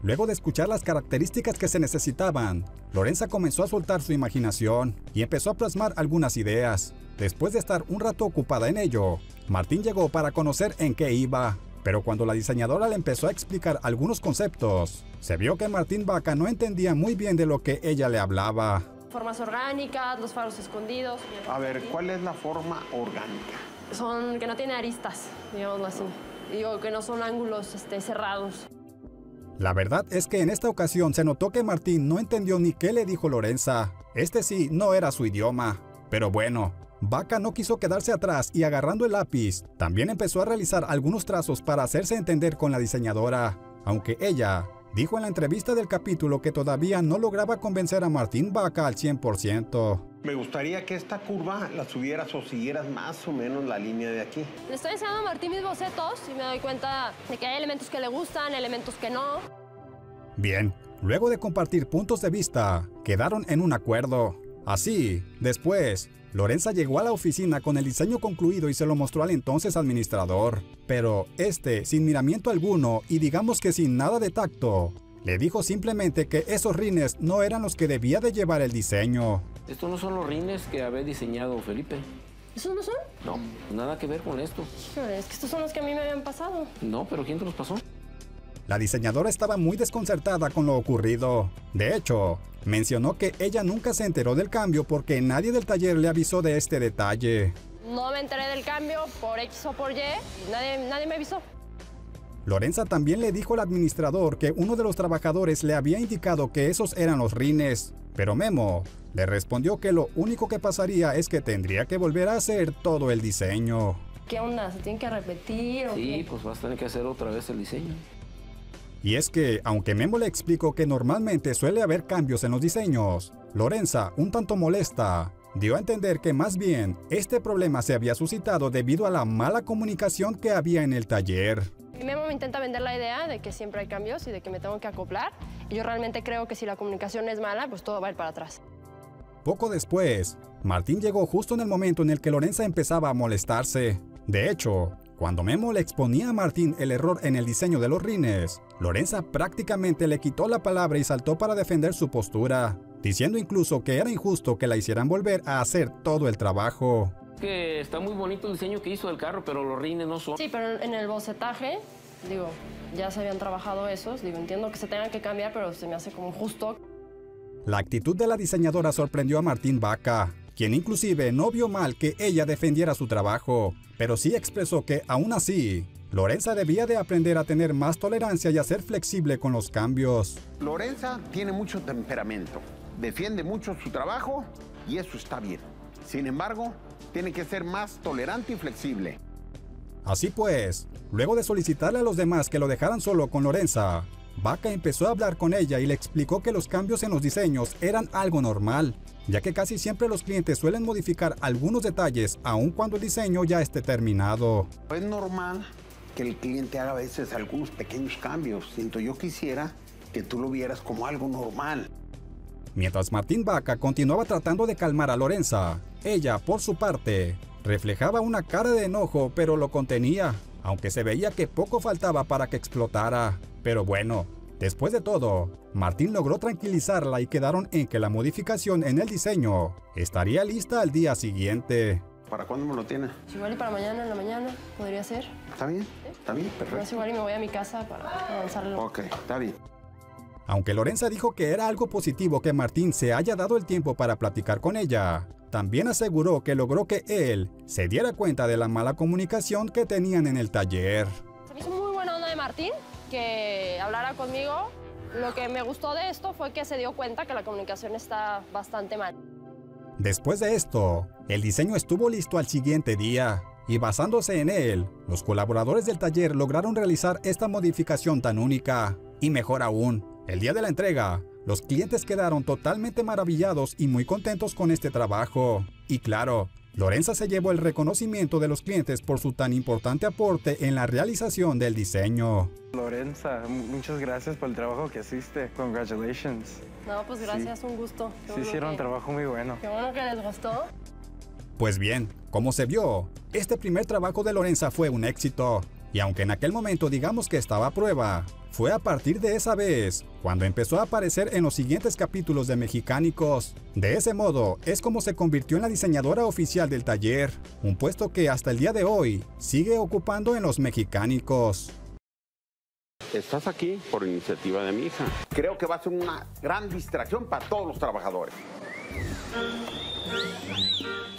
Luego de escuchar las características que se necesitaban, Lorenza comenzó a soltar su imaginación y empezó a plasmar algunas ideas. Después de estar un rato ocupada en ello, Martín llegó para conocer en qué iba. Pero cuando la diseñadora le empezó a explicar algunos conceptos, se vio que Martín Vaca no entendía muy bien de lo que ella le hablaba. Formas orgánicas, los faros escondidos. A ver, ¿cuál es la forma orgánica? Son que no tiene aristas, digámoslo así. Digo que no son ángulos cerrados. La verdad es que en esta ocasión se notó que Martín no entendió ni qué le dijo Lorenza. Sí no era su idioma. Pero bueno, Vaca no quiso quedarse atrás y agarrando el lápiz, también empezó a realizar algunos trazos para hacerse entender con la diseñadora. Aunque ella dijo en la entrevista del capítulo que todavía no lograba convencer a Martín Vaca al 100%. Me gustaría que esta curva la subieras o siguieras más o menos la línea de aquí. Le estoy enseñando a Martín mis bocetos y me doy cuenta de que hay elementos que le gustan, elementos que no. Bien, luego de compartir puntos de vista, quedaron en un acuerdo. Así, después, Lorenza llegó a la oficina con el diseño concluido y se lo mostró al entonces administrador. Pero sin miramiento alguno y digamos que sin nada de tacto, le dijo simplemente que esos rines no eran los que debía de llevar el diseño. Estos no son los rines que había diseñado Felipe. ¿Esos no son? No, nada que ver con esto. Híjole, es que estos son los que a mí me habían pasado. No, pero ¿quién te los pasó? La diseñadora estaba muy desconcertada con lo ocurrido. De hecho, mencionó que ella nunca se enteró del cambio porque nadie del taller le avisó de este detalle. No me enteré del cambio por X o por Y, nadie me avisó. Lorenza también le dijo al administrador que uno de los trabajadores le había indicado que esos eran los rines, pero Memo le respondió que lo único que pasaría es que tendría que volver a hacer todo el diseño. ¿Qué onda? ¿Se tiene que repetir o Sí, qué? pues vas a tener que hacer otra vez el diseño. Y es que, aunque Memo le explicó que normalmente suele haber cambios en los diseños, Lorenza, un tanto molesta, dio a entender que más bien este problema se había suscitado debido a la mala comunicación que había en el taller. Y Memo me intenta vender la idea de que siempre hay cambios y de que me tengo que acoplar. Y yo realmente creo que si la comunicación es mala, pues todo va a ir para atrás. Poco después, Martín llegó justo en el momento en el que Lorenza empezaba a molestarse. De hecho, cuando Memo le exponía a Martín el error en el diseño de los rines, Lorenza prácticamente le quitó la palabra y saltó para defender su postura, diciendo incluso que era injusto que la hicieran volver a hacer todo el trabajo. Que está muy bonito el diseño que hizo del carro, pero los rines no son. Sí, pero en el bocetaje, digo, ya se habían trabajado esos. Digo, entiendo que se tengan que cambiar, pero se me hace como justo. La actitud de la diseñadora sorprendió a Martín Baca, quien inclusive no vio mal que ella defendiera su trabajo, pero sí expresó que aún así, Lorenza debía de aprender a tener más tolerancia y a ser flexible con los cambios. Lorenza tiene mucho temperamento, defiende mucho su trabajo y eso está bien. Sin embargo, tiene que ser más tolerante y flexible. Así pues, luego de solicitarle a los demás que lo dejaran solo con Lorenza, Baca empezó a hablar con ella y le explicó que los cambios en los diseños eran algo normal, ya que casi siempre los clientes suelen modificar algunos detalles aun cuando el diseño ya esté terminado. Es normal que el cliente haga a veces algunos pequeños cambios. Siento, yo quisiera que tú lo vieras como algo normal. Mientras Martín Baca continuaba tratando de calmar a Lorenza, ella, por su parte, reflejaba una cara de enojo, pero lo contenía, aunque se veía que poco faltaba para que explotara. Pero bueno, después de todo, Martín logró tranquilizarla y quedaron en que la modificación en el diseño estaría lista al día siguiente. ¿Para cuándo me lo tiene? Igual y para mañana, en la mañana, podría ser. ¿Está bien? ¿Está bien? Perfecto. Pues igual y me voy a mi casa para avanzarlo. Ok, está bien. Aunque Lorenza dijo que era algo positivo que Martín se haya dado el tiempo para platicar con ella, también aseguró que logró que él se diera cuenta de la mala comunicación que tenían en el taller. Se me hizo muy buena onda de Martín que hablara conmigo. Lo que me gustó de esto fue que se dio cuenta que la comunicación está bastante mal. Después de esto, el diseño estuvo listo al siguiente día y basándose en él, los colaboradores del taller lograron realizar esta modificación tan única. Y mejor aún, el día de la entrega, los clientes quedaron totalmente maravillados y muy contentos con este trabajo. Y claro, Lorenza se llevó el reconocimiento de los clientes por su tan importante aporte en la realización del diseño. Lorenza, muchas gracias por el trabajo que hiciste. Congratulations. No, pues gracias, sí. Un gusto. Sí, hicieron un trabajo muy bueno. Qué bueno que les gustó. Pues bien, como se vio, este primer trabajo de Lorenza fue un éxito. Y aunque en aquel momento digamos que estaba a prueba, fue a partir de esa vez cuando empezó a aparecer en los siguientes capítulos de Mexicánicos. De ese modo es como se convirtió en la diseñadora oficial del taller, un puesto que hasta el día de hoy sigue ocupando en los Mexicánicos. Estás aquí por iniciativa de mi hija. Creo que va a ser una gran distracción para todos los trabajadores.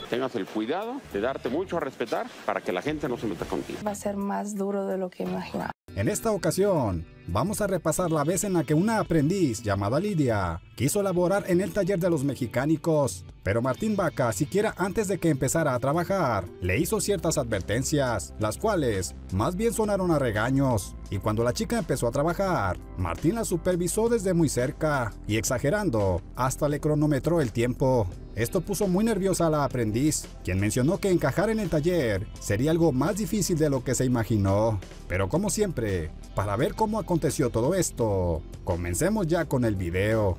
Tengas el cuidado de darte mucho a respetar para que la gente no se meta contigo. Va a ser más duro de lo que imaginaba. En esta ocasión, vamos a repasar la vez en la que una aprendiz llamada Lidia quiso laborar en el taller de los mecánicos, pero Martín Vaca, siquiera antes de que empezara a trabajar, le hizo ciertas advertencias, las cuales más bien sonaron a regaños. Y cuando la chica empezó a trabajar, Martín la supervisó desde muy cerca y, exagerando, hasta le cronometró el tiempo. Esto puso muy nerviosa a la aprendiz, quien mencionó que encajar en el taller sería algo más difícil de lo que se imaginó. Pero como siempre, para ver cómo aconteció todo esto, comencemos ya con el video.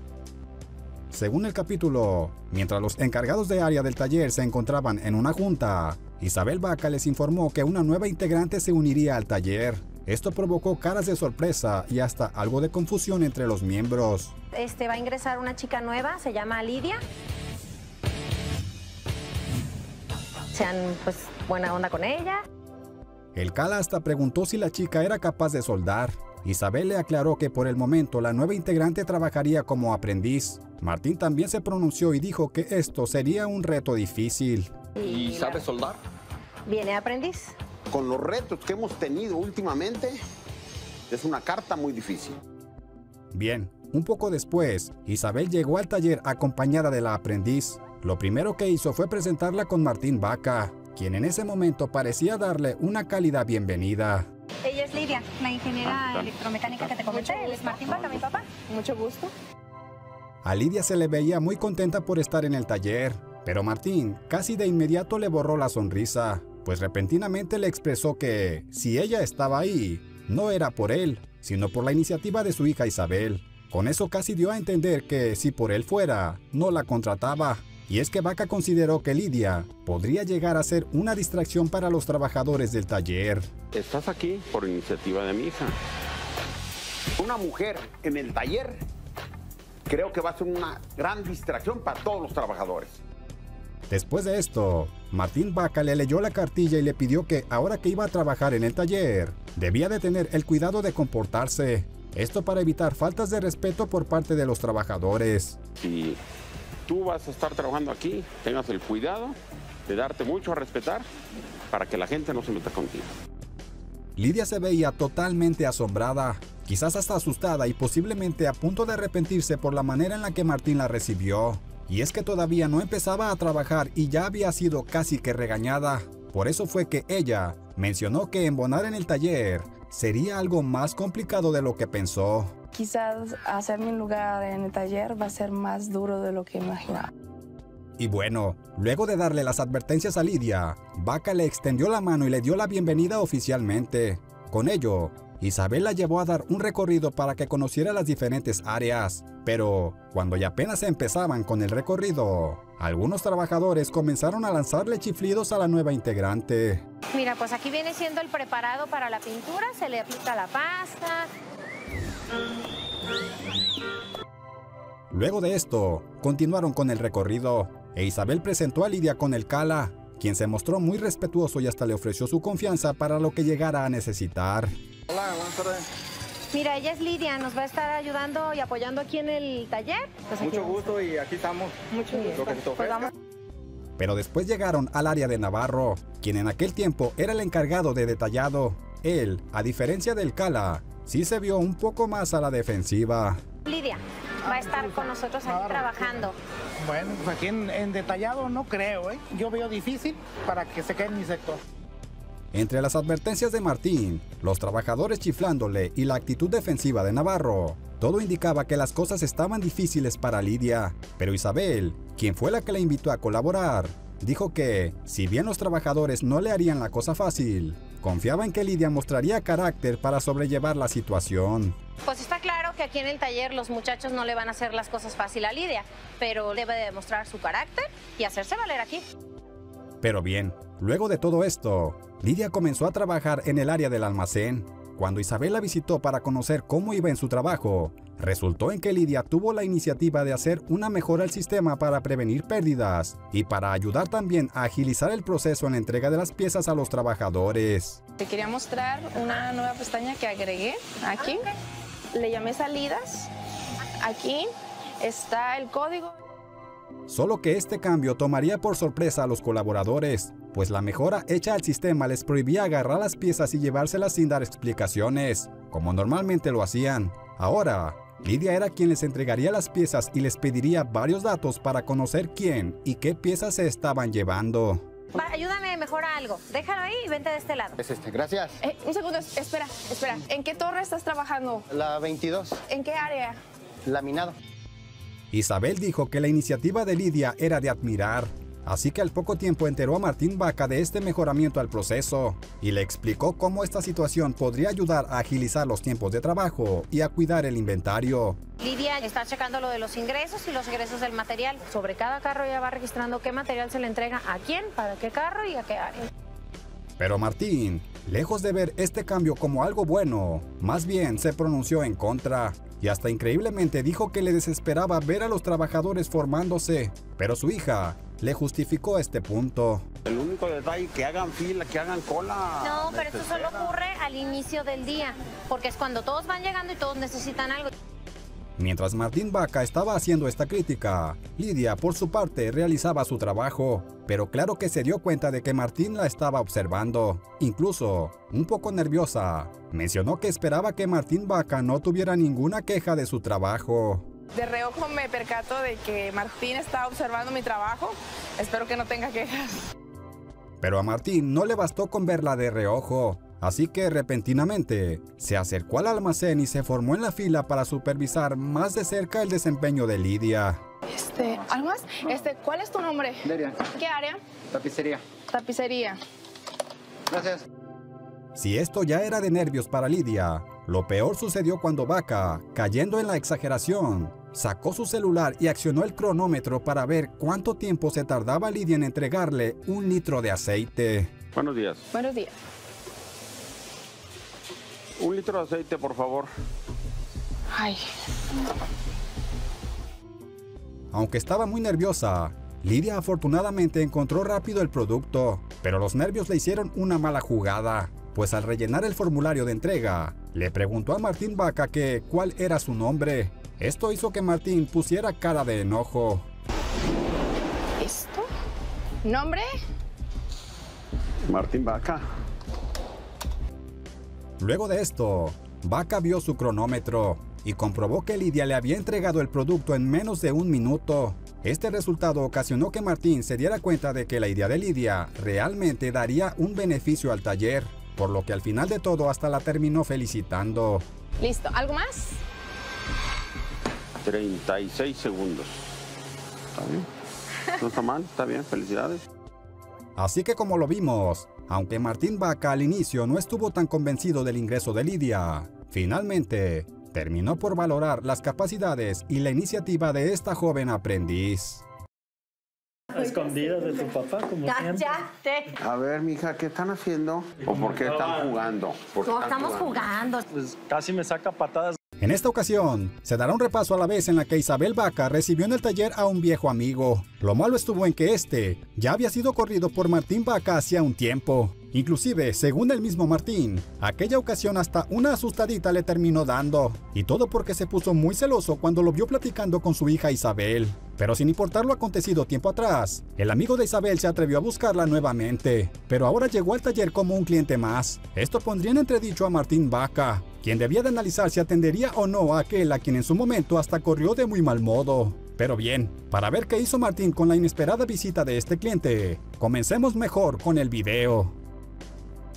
Según el capítulo, mientras los encargados de área del taller se encontraban en una junta, Isabel Vaca les informó que una nueva integrante se uniría al taller. Esto provocó caras de sorpresa y hasta algo de confusión entre los miembros. Va a ingresar una chica nueva, se llama Lidia. Sean pues buena onda con ella. El Cala hasta preguntó si la chica era capaz de soldar. Isabel le aclaró que por el momento la nueva integrante trabajaría como aprendiz. Martín también se pronunció y dijo que esto sería un reto difícil. ¿Y sabe soldar? Viene aprendiz. Con los retos que hemos tenido últimamente, es una carta muy difícil. Bien, un poco después, Isabel llegó al taller acompañada de la aprendiz. Lo primero que hizo fue presentarla con Martín Vaca, quien en ese momento parecía darle una cálida bienvenida. Ella es Lidia, la ingeniera electromecánica que te comenté. Él es Martín Vaca, mi papá. Mucho gusto. A Lidia se le veía muy contenta por estar en el taller, pero Martín casi de inmediato le borró la sonrisa, pues repentinamente le expresó que, si ella estaba ahí, no era por él, sino por la iniciativa de su hija Isabel. Con eso casi dio a entender que, si por él fuera, no la contrataba. Y es que Vaca consideró que Lidia podría llegar a ser una distracción para los trabajadores del taller. Estás aquí por iniciativa de mi hija. Una mujer en el taller creo que va a ser una gran distracción para todos los trabajadores. Después de esto, Martín Vaca le leyó la cartilla y le pidió que, ahora que iba a trabajar en el taller, debía de tener el cuidado de comportarse. Esto para evitar faltas de respeto por parte de los trabajadores. Si tú vas a estar trabajando aquí, tengas el cuidado de darte mucho a respetar para que la gente no se meta contigo. Lidia se veía totalmente asombrada, quizás hasta asustada y posiblemente a punto de arrepentirse por la manera en la que Martín la recibió. Y es que todavía no empezaba a trabajar y ya había sido casi que regañada. Por eso fue que ella mencionó que embonar en el taller sería algo más complicado de lo que pensó. Quizás hacerme un lugar en el taller va a ser más duro de lo que imaginaba. Y bueno, luego de darle las advertencias a Lidia, Vaca le extendió la mano y le dio la bienvenida oficialmente. Con ello, Isabel la llevó a dar un recorrido para que conociera las diferentes áreas. Pero cuando ya apenas empezaban con el recorrido, algunos trabajadores comenzaron a lanzarle chiflidos a la nueva integrante. Mira, pues aquí viene siendo el preparado para la pintura, se le aplica la pasta. Luego de esto, continuaron con el recorrido, e Isabel presentó a Lidia con el Cala, quien se mostró muy respetuoso y hasta le ofreció su confianza para lo que llegara a necesitar. Hola, buenas tardes. Mira, ella es Lidia, nos va a estar ayudando y apoyando aquí en el taller. Pues Mucho gusto y aquí estamos. Mucho gusto. Lo que se te ofrezca. Pero después llegaron al área de Navarro, quien en aquel tiempo era el encargado de detallado. Él, a diferencia del Cala, sí se vio un poco más a la defensiva. Lidia va a estar con nosotros aquí trabajando. Bueno, pues aquí en detallado no creo, ¿eh? Yo veo difícil para que se quede en mi sector. Entre las advertencias de Martín, los trabajadores chiflándole y la actitud defensiva de Navarro, todo indicaba que las cosas estaban difíciles para Lidia. Pero Isabel, quien fue la que la invitó a colaborar, dijo que, si bien los trabajadores no le harían la cosa fácil, confiaba en que Lidia mostraría carácter para sobrellevar la situación. Pues está claro que aquí en el taller los muchachos no le van a hacer las cosas fácil a Lidia, pero debe de demostrar su carácter y hacerse valer aquí. Pero bien, luego de todo esto, Lidia comenzó a trabajar en el área del almacén. Cuando Isabel la visitó para conocer cómo iba en su trabajo, resultó en que Lidia tuvo la iniciativa de hacer una mejora al sistema para prevenir pérdidas y para ayudar también a agilizar el proceso en la entrega de las piezas a los trabajadores. Te quería mostrar una nueva pestaña que agregué aquí. Le llamé salidas. Aquí está el código. Solo que este cambio tomaría por sorpresa a los colaboradores, pues la mejora hecha al sistema les prohibía agarrar las piezas y llevárselas sin dar explicaciones. como normalmente lo hacían. Ahora, Lidia era quien les entregaría las piezas y les pediría varios datos para conocer quién y qué piezas se estaban llevando. Ayúdame mejor a algo. Déjalo ahí y vente de este lado. Es gracias. Un segundo, espera. ¿En qué torre estás trabajando? La 22. ¿En qué área? Laminado. Isabel dijo que la iniciativa de Lidia era de admirar, así que al poco tiempo enteró a Martín Vaca de este mejoramiento al proceso y le explicó cómo esta situación podría ayudar a agilizar los tiempos de trabajo y a cuidar el inventario. Lidia está checando lo de los ingresos y los egresos del material. Sobre cada carro ella va registrando qué material se le entrega a quién, para qué carro y a qué área. Pero Martín, lejos de ver este cambio como algo bueno, más bien se pronunció en contra. Y hasta increíblemente dijo que le desesperaba ver a los trabajadores formándose, pero su hija le justificó este punto. El único detalle, que hagan fila, que hagan cola. No, pero esto solo ocurre al inicio del día, porque es cuando todos van llegando y todos necesitan algo. Mientras Martín Vaca estaba haciendo esta crítica, Lidia, por su parte, realizaba su trabajo, pero claro que se dio cuenta de que Martín la estaba observando, incluso un poco nerviosa. Mencionó que esperaba que Martín Vaca no tuviera ninguna queja de su trabajo. De reojo me percato de que Martín está observando mi trabajo. Espero que no tenga quejas. Pero a Martín no le bastó con verla de reojo. Así que repentinamente se acercó al almacén y se formó en la fila para supervisar más de cerca el desempeño de Lidia. ¿Algo más? ¿Cuál es tu nombre? Delia. ¿Qué área? Tapicería. Tapicería. Gracias. Si esto ya era de nervios para Lidia, lo peor sucedió cuando Vaca, cayendo en la exageración, sacó su celular y accionó el cronómetro para ver cuánto tiempo se tardaba Lidia en entregarle 1 litro de aceite. Buenos días. Buenos días. 1 litro de aceite, por favor. Ay. Aunque estaba muy nerviosa, Lidia afortunadamente encontró rápido el producto, pero los nervios le hicieron una mala jugada, pues al rellenar el formulario de entrega, le preguntó a Martín Vaca que cuál era su nombre. Esto hizo que Martín pusiera cara de enojo. ¿Esto? ¿Nombre? Martín Vaca. Luego de esto, Vaca vio su cronómetro y comprobó que Lidia le había entregado el producto en menos de 1 minuto. Este resultado ocasionó que Martín se diera cuenta de que la idea de Lidia realmente daría un beneficio al taller, por lo que al final de todo hasta la terminó felicitando. Listo. ¿Algo más? 36 segundos. ¿Está bien? No está mal, está bien, felicidades. Así que como lo vimos, aunque Martín Vaca al inicio no estuvo tan convencido del ingreso de Lidia, finalmente terminó por valorar las capacidades y la iniciativa de esta joven aprendiz. A escondidas de tu papá, como siempre. ¡Cállate! A ver, mija, ¿qué están haciendo? ¿O por qué están jugando? No, estamos jugando. Pues casi me saca patadas. En esta ocasión, se dará un repaso a la vez en la que Isabel Vaca recibió en el taller a un viejo amigo. Lo malo estuvo en que este ya había sido corrido por Martín Vaca hacía un tiempo. Inclusive, según el mismo Martín, aquella ocasión hasta una asustadita le terminó dando. Y todo porque se puso muy celoso cuando lo vio platicando con su hija Isabel. Pero sin importar lo acontecido tiempo atrás, el amigo de Isabel se atrevió a buscarla nuevamente. Pero ahora llegó al taller como un cliente más. Esto pondría en entredicho a Martín Vaca, quien debía de analizar si atendería o no a aquel a quien en su momento hasta corrió de muy mal modo. Pero bien, para ver qué hizo Martín con la inesperada visita de este cliente, comencemos mejor con el video.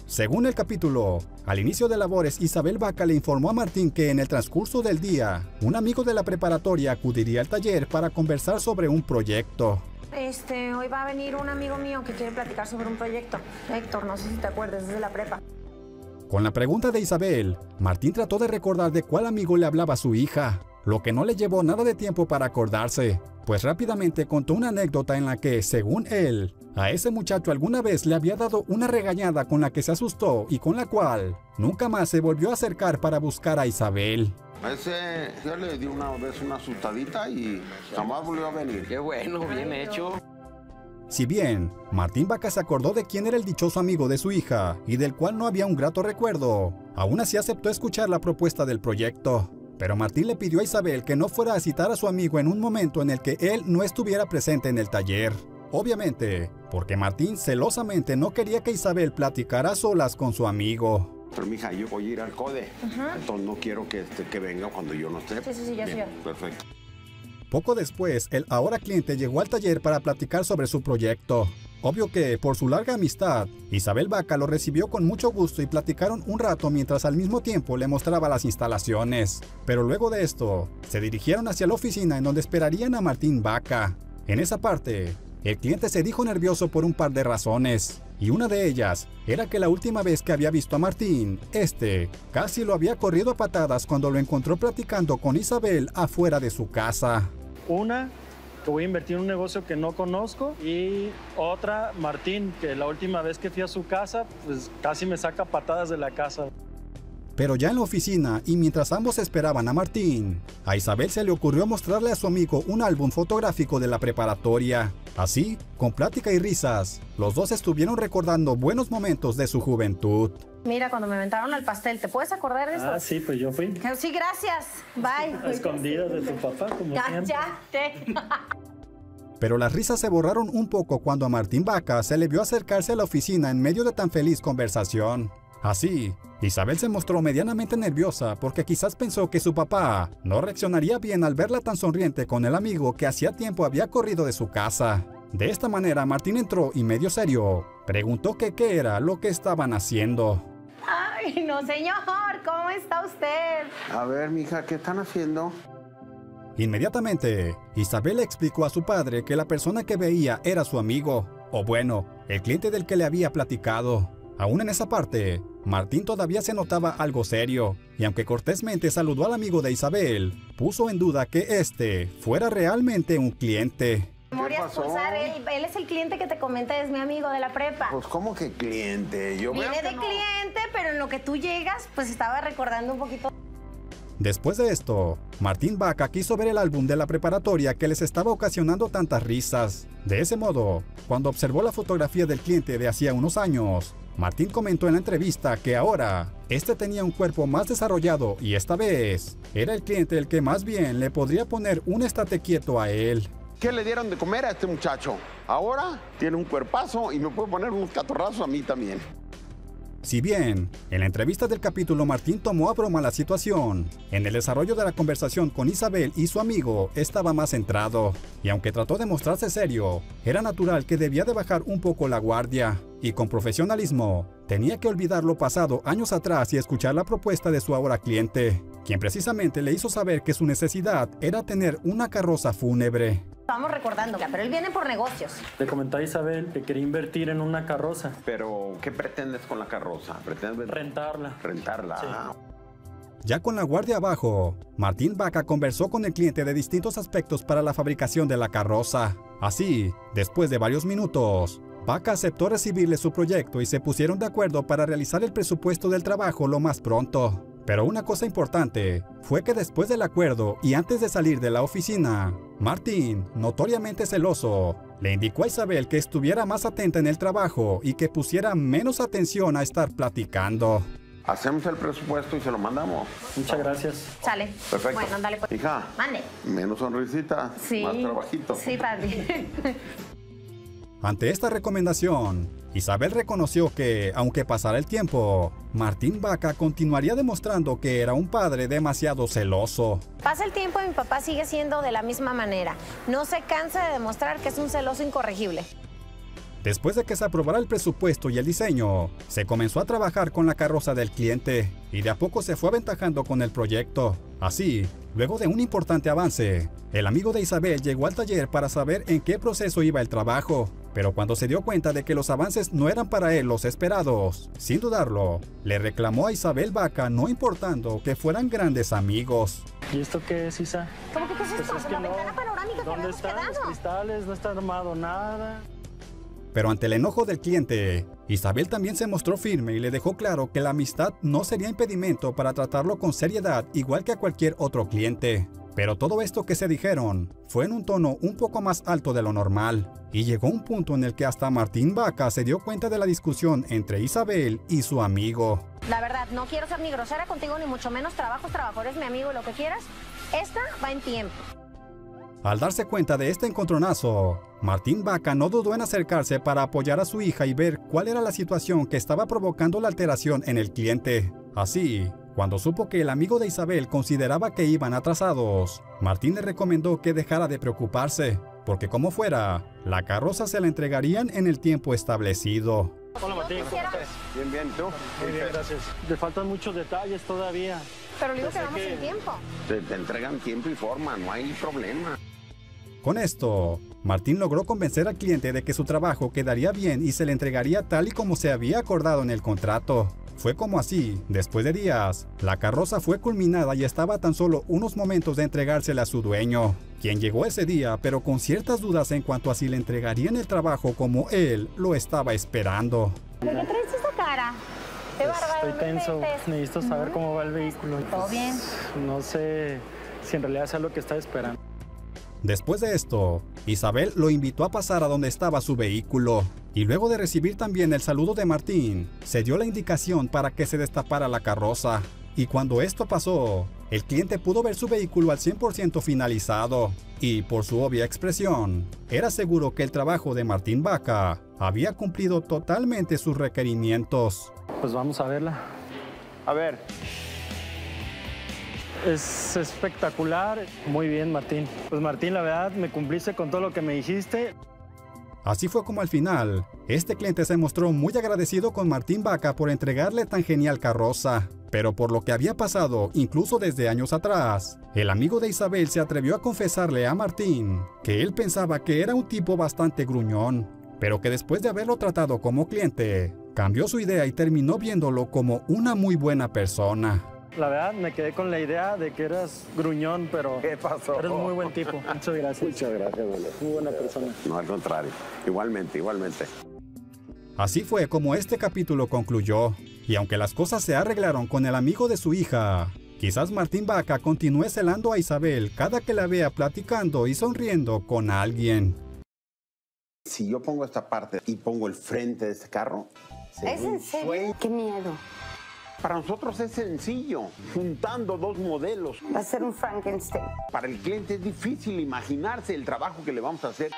Según el capítulo, al inicio de labores, Isabel Vaca le informó a Martín que en el transcurso del día, un amigo de la preparatoria acudiría al taller para conversar sobre un proyecto. Hoy va a venir un amigo mío que quiere platicar sobre un proyecto. Héctor, no sé si te acuerdas, es de la prepa. Con la pregunta de Isabel, Martín trató de recordar de cuál amigo le hablaba a su hija, lo que no le llevó nada de tiempo para acordarse, pues rápidamente contó una anécdota en la que, según él, a ese muchacho alguna vez le había dado una regañada con la que se asustó y con la cual nunca más se volvió a acercar para buscar a Isabel. A ese yo le di una vez una asustadita y jamás volvió a venir. Qué bueno, bien hecho. Si bien Martín Vaca se acordó de quién era el dichoso amigo de su hija y del cual no había un grato recuerdo, aún así aceptó escuchar la propuesta del proyecto. Pero Martín le pidió a Isabel que no fuera a citar a su amigo en un momento en el que él no estuviera presente en el taller. Obviamente, porque Martín celosamente no quería que Isabel platicara a solas con su amigo. Pero mija, yo voy a ir al CODE, entonces no quiero que venga cuando yo no esté. Sí, ya Bien, perfecto. Poco después, el ahora cliente llegó al taller para platicar sobre su proyecto. Obvio que, por su larga amistad, Isabel Vaca lo recibió con mucho gusto y platicaron un rato mientras al mismo tiempo le mostraba las instalaciones. Pero luego de esto, se dirigieron hacia la oficina en donde esperarían a Martín Vaca. En esa parte, el cliente se dijo nervioso por un par de razones. Y una de ellas era que la última vez que había visto a Martín, casi lo había corrido a patadas cuando lo encontró platicando con Isabel afuera de su casa. Una, que voy a invertir en un negocio que no conozco, y otra, Martín, que la última vez que fui a su casa, pues casi me saca patadas de la casa. Pero ya en la oficina, y mientras ambos esperaban a Martín, a Isabel se le ocurrió mostrarle a su amigo un álbum fotográfico de la preparatoria. Así, con plática y risas, los dos estuvieron recordando buenos momentos de su juventud. Mira, cuando me aventaron al pastel, ¿te puedes acordar de eso? Ah, sí, pues yo fui. Sí, gracias. Bye. A escondidas de tu papá, como siempre. ¡Cállate! Pero las risas se borraron un poco cuando a Martín Vaca se le vio acercarse a la oficina en medio de tan feliz conversación. Así, Isabel se mostró medianamente nerviosa porque quizás pensó que su papá no reaccionaría bien al verla tan sonriente con el amigo que hacía tiempo había corrido de su casa. De esta manera, Martín entró y medio serio, preguntó que qué era lo que estaban haciendo. Ay, no, señor, ¿cómo está usted? A ver, mija, ¿qué están haciendo? Inmediatamente, Isabel le explicó a su padre que la persona que veía era su amigo, o bueno, el cliente del que le había platicado. Aún en esa parte, Martín todavía se notaba algo serio, y aunque cortésmente saludó al amigo de Isabel, puso en duda que fuera realmente un cliente. ¿Qué pasó? Él es el cliente que te comenté, es mi amigo de la prepa. Pues, ¿cómo que cliente? Yo Viene de cliente, pero en lo que tú llegas, pues estaba recordando un poquito. Después de esto, Martín Vaca quiso ver el álbum de la preparatoria que les estaba ocasionando tantas risas. De ese modo, cuando observó la fotografía del cliente de hacía unos años, Martín comentó en la entrevista que ahora, tenía un cuerpo más desarrollado y esta vez, era el cliente el que más bien le podría poner un estate quieto a él. ¿Qué le dieron de comer a este muchacho? Ahora tiene un cuerpazo y me puede poner unos catorrazos a mí también. Si bien, en la entrevista del capítulo Martín tomó a broma la situación, en el desarrollo de la conversación con Isabel y su amigo estaba más centrado, y aunque trató de mostrarse serio, era natural que debía de bajar un poco la guardia, y con profesionalismo, tenía que olvidar lo pasado años atrás y escuchar la propuesta de su ahora cliente, quien precisamente le hizo saber que su necesidad era tener una carroza fúnebre. Estamos recordando, pero él viene por negocios. Te comentaba Isabel que quería invertir en una carroza. Pero, ¿qué pretendes con la carroza? ¿Pretendes rentarla? Rentarla. Sí. Ya con la guardia abajo, Martín Vaca conversó con el cliente de distintos aspectos para la fabricación de la carroza. Así, después de varios minutos, Vaca aceptó recibirle su proyecto y se pusieron de acuerdo para realizar el presupuesto del trabajo lo más pronto. Pero una cosa importante fue que después del acuerdo y antes de salir de la oficina, Martín, notoriamente celoso, le indicó a Isabel que estuviera más atenta en el trabajo y que pusiera menos atención a estar platicando. Hacemos el presupuesto y se lo mandamos. Muchas gracias. Sale. Perfecto. Bueno, dale pues. Hija, mande. Menos sonrisita, sí, más trabajito. Sí, padre. Ante esta recomendación, Isabel reconoció que, aunque pasara el tiempo, Martín Vaca continuaría demostrando que era un padre demasiado celoso. Pasa el tiempo y mi papá sigue siendo de la misma manera. No se cansa de demostrar que es un celoso incorregible. Después de que se aprobara el presupuesto y el diseño, se comenzó a trabajar con la carroza del cliente y de a poco se fue aventajando con el proyecto. Así, luego de un importante avance, el amigo de Isabel llegó al taller para saber en qué proceso iba el trabajo, pero cuando se dio cuenta de que los avances no eran para él los esperados, sin dudarlo, le reclamó a Isabel Vaca no importando que fueran grandes amigos. ¿Y esto qué es, Isa? ¿Cómo que qué es esto? Pues es que la no. ventana panorámica que ¿Dónde habíamos están los quedado? cristales? No está armado nada. Pero ante el enojo del cliente, Isabel también se mostró firme y le dejó claro que la amistad no sería impedimento para tratarlo con seriedad igual que a cualquier otro cliente. Pero todo esto que se dijeron fue en un tono un poco más alto de lo normal, y llegó un punto en el que hasta Martín Vaca se dio cuenta de la discusión entre Isabel y su amigo. La verdad, no quiero ser ni grosera contigo, ni mucho menos. Trabajo es mi amigo, lo que quieras. Esta va en tiempo. Al darse cuenta de este encontronazo, Martín Vaca no dudó en acercarse para apoyar a su hija y ver cuál era la situación que estaba provocando la alteración en el cliente. Así, cuando supo que el amigo de Isabel consideraba que iban atrasados, Martín le recomendó que dejara de preocuparse, porque como fuera, la carroza se la entregarían en el tiempo establecido. Hola Martín, ¿cómo estás? Bien, bien, ¿tú? Muy bien, gracias. Te faltan muchos detalles todavía. Pero le digo que vamos sin tiempo. Te entregan tiempo y forma, no hay problema. Con esto, Martín logró convencer al cliente de que su trabajo quedaría bien y se le entregaría tal y como se había acordado en el contrato. Fue como así, después de días, la carroza fue culminada y estaba a tan solo unos momentos de entregársela a su dueño, quien llegó ese día pero con ciertas dudas en cuanto a si le entregarían el trabajo como él lo estaba esperando. ¿Por qué traes esa cara? ¡Qué bárbaro! Estoy tenso, necesito saber cómo va el vehículo. ¿Todo bien? No sé si en realidad sea lo que estaba esperando. Después de esto, Isabel lo invitó a pasar a donde estaba su vehículo, y luego de recibir también el saludo de Martín, se dio la indicación para que se destapara la carroza. Y cuando esto pasó, el cliente pudo ver su vehículo al 100% finalizado, y por su obvia expresión, era seguro que el trabajo de Martín Vaca había cumplido totalmente sus requerimientos. Pues vamos a verla. A ver. Es espectacular. Muy bien, Martín. Pues Martín, la verdad, me cumpliste con todo lo que me dijiste. Así fue como al final, este cliente se mostró muy agradecido con Martín Vaca por entregarle tan genial carroza. Pero por lo que había pasado, incluso desde años atrás, el amigo de Isabel se atrevió a confesarle a Martín que él pensaba que era un tipo bastante gruñón, pero que después de haberlo tratado como cliente, cambió su idea y terminó viéndolo como una muy buena persona. La verdad, me quedé con la idea de que eras gruñón, pero ¿qué pasó? Eres muy buen tipo. Muchas gracias. Muchas gracias, Manuel. Muy buena persona. No, al contrario. Igualmente, igualmente. Así fue como este capítulo concluyó. Y aunque las cosas se arreglaron con el amigo de su hija, quizás Martín Vaca continúe celando a Isabel cada que la vea platicando y sonriendo con alguien. Si yo pongo esta parte y pongo el frente de este carro... ¿Es en serio? ¡Qué miedo! Para nosotros es sencillo, juntando dos modelos. Va a ser un Frankenstein. Para el cliente es difícil imaginarse el trabajo que le vamos a hacer.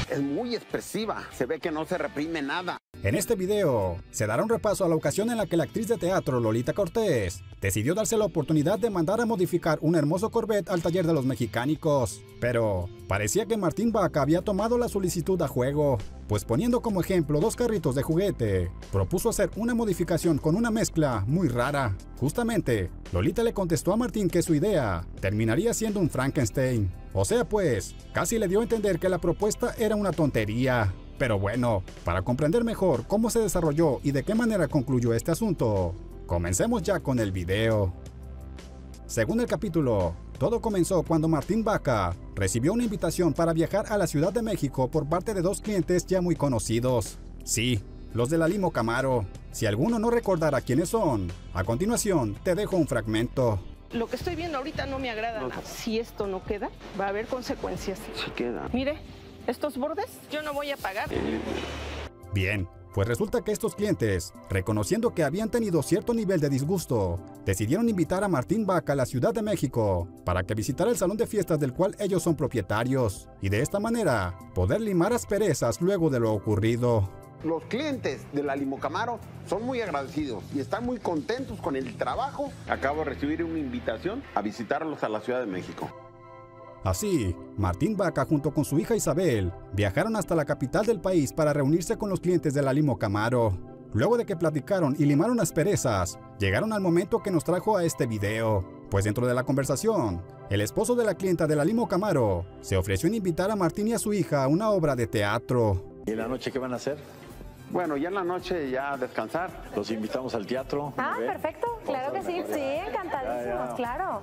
Es muy expresiva, se ve que no se reprime nada. En este video, se dará un repaso a la ocasión en la que la actriz de teatro Lolita Cortés decidió darse la oportunidad de mandar a modificar un hermoso Corvette al taller de los mecánicos. Pero parecía que Martín Vaca había tomado la solicitud a juego, pues poniendo como ejemplo dos carritos de juguete, propuso hacer una modificación con una mezcla muy rara. Justamente, Lolita le contestó a Martín que su idea terminaría siendo un Frankenstein. O sea pues, casi le dio a entender que la propuesta era una tontería. Pero bueno, para comprender mejor cómo se desarrolló y de qué manera concluyó este asunto, comencemos ya con el video. Según el capítulo, todo comenzó cuando Martín Vaca recibió una invitación para viajar a la Ciudad de México por parte de dos clientes ya muy conocidos. Sí, los de la Limo Camaro. Si alguno no recordara quiénes son, a continuación te dejo un fragmento. Lo que estoy viendo ahorita no me agrada. No. Si esto no queda, va a haber consecuencias. Sí queda. Mire, estos bordes yo no voy a pagar. Bien, pues resulta que estos clientes, reconociendo que habían tenido cierto nivel de disgusto, decidieron invitar a Martín Vaca a la Ciudad de México para que visitara el salón de fiestas del cual ellos son propietarios, y de esta manera poder limar asperezas luego de lo ocurrido. Los clientes de la Limo Camaro son muy agradecidos y están muy contentos con el trabajo. Acabo de recibir una invitación a visitarlos a la Ciudad de México. Así, Martín Vaca junto con su hija Isabel viajaron hasta la capital del país para reunirse con los clientes de la Limo Camaro. Luego de que platicaron y limaron asperezas, llegaron al momento que nos trajo a este video. Pues dentro de la conversación, el esposo de la clienta de la Limo Camaro se ofreció en invitar a Martín y a su hija a una obra de teatro. ¿Y en la noche qué van a hacer? Bueno, ya en la noche ya a descansar. Los invitamos al teatro. Ah, perfecto. Claro que sí, sí, encantadísimos, claro.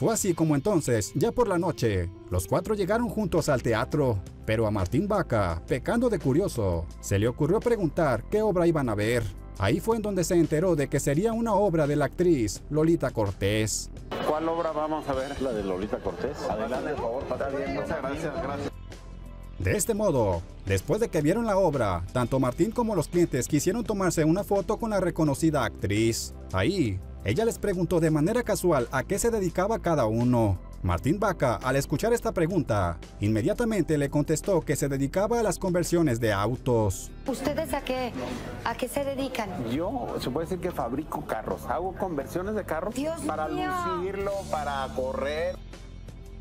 Fue así como entonces, ya por la noche, los cuatro llegaron juntos al teatro, pero a Martín Vaca, pecando de curioso, se le ocurrió preguntar qué obra iban a ver. Ahí fue en donde se enteró de que sería una obra de la actriz Lolita Cortés. ¿Cuál obra vamos a ver? La de Lolita Cortés. Adelante, por favor. Está bien, muchas gracias, gracias. De este modo, después de que vieron la obra, tanto Martín como los clientes quisieron tomarse una foto con la reconocida actriz. Ahí, ella les preguntó de manera casual a qué se dedicaba cada uno. Martín Vaca, al escuchar esta pregunta, inmediatamente le contestó que se dedicaba a las conversiones de autos. ¿Ustedes a qué se dedican? Yo, se puede decir que fabrico carros, hago conversiones de carros para lucirlo, para correr.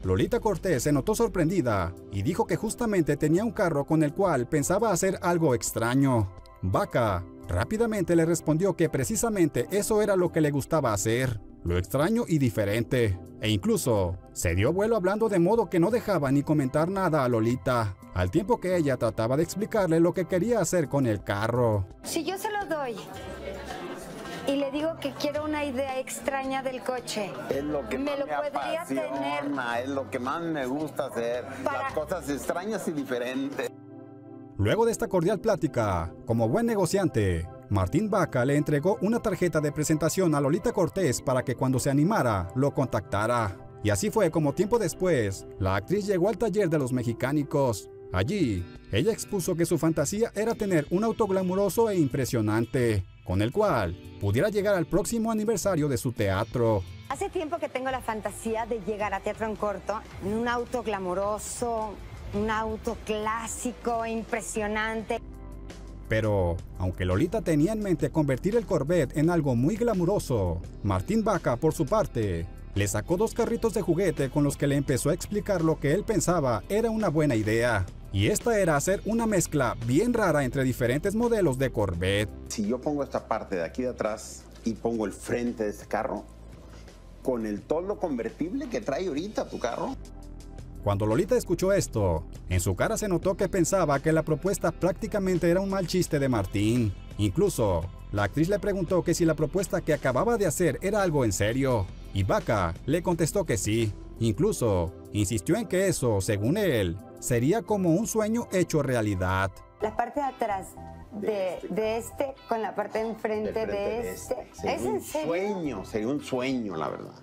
Lolita Cortés se notó sorprendida y dijo que justamente tenía un carro con el cual pensaba hacer algo extraño. Vaca rápidamente le respondió que precisamente eso era lo que le gustaba hacer, lo extraño y diferente, e incluso se dio vuelo hablando de modo que no dejaba ni comentar nada a Lolita, al tiempo que ella trataba de explicarle lo que quería hacer con el carro. Si yo se lo doy y le digo que quiero una idea extraña del coche, es lo que me más lo me podría apasiona, tener. es lo que más me gusta hacer, las cosas extrañas y diferentes. Luego de esta cordial plática, como buen negociante, Martín Vaca le entregó una tarjeta de presentación a Lolita Cortés para que cuando se animara, lo contactara. Y así fue como tiempo después, la actriz llegó al taller de los Mexicánicos. Allí, ella expuso que su fantasía era tener un auto glamuroso e impresionante, con el cual pudiera llegar al próximo aniversario de su teatro. Hace tiempo que tengo la fantasía de llegar a Teatro en Corto en un auto glamuroso, un auto clásico, impresionante. Pero, aunque Lolita tenía en mente convertir el Corvette en algo muy glamuroso, Martín Vaca, por su parte, le sacó 2 carritos de juguete con los que le empezó a explicar lo que él pensaba era una buena idea. Y esta era hacer una mezcla bien rara entre diferentes modelos de Corvette. Si yo pongo esta parte de aquí de atrás y pongo el frente de este carro, con el toldo convertible que trae ahorita tu carro. Cuando Lolita escuchó esto, en su cara se notó que pensaba que la propuesta prácticamente era un mal chiste de Martín. Incluso, la actriz le preguntó que si la propuesta que acababa de hacer era algo en serio, y Vaca le contestó que sí. Incluso, insistió en que eso, según él, sería como un sueño hecho realidad. La parte de atrás de este con la parte de enfrente de este. ¿Es en serio? Sería un sueño, la verdad.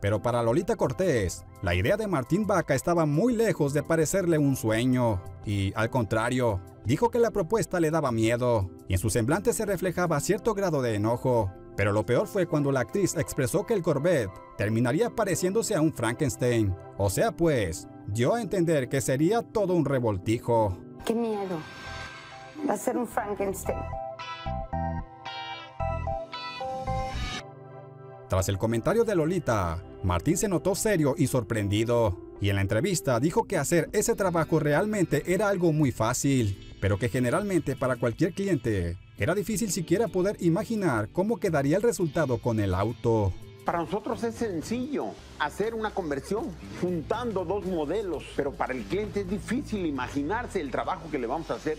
Pero para Lolita Cortés, la idea de Martín Vaca estaba muy lejos de parecerle un sueño. Y, al contrario, dijo que la propuesta le daba miedo, y en su semblante se reflejaba cierto grado de enojo. Pero lo peor fue cuando la actriz expresó que el Corvette terminaría pareciéndose a un Frankenstein. O sea pues, dio a entender que sería todo un revoltijo. ¡Qué miedo! Va a ser un Frankenstein. Tras el comentario de Lolita, Martín se notó serio y sorprendido. Y en la entrevista dijo que hacer ese trabajo realmente era algo muy fácil, pero que generalmente para cualquier cliente era difícil siquiera poder imaginar cómo quedaría el resultado con el auto. Para nosotros es sencillo hacer una conversión juntando 2 modelos, pero para el cliente es difícil imaginarse el trabajo que le vamos a hacer.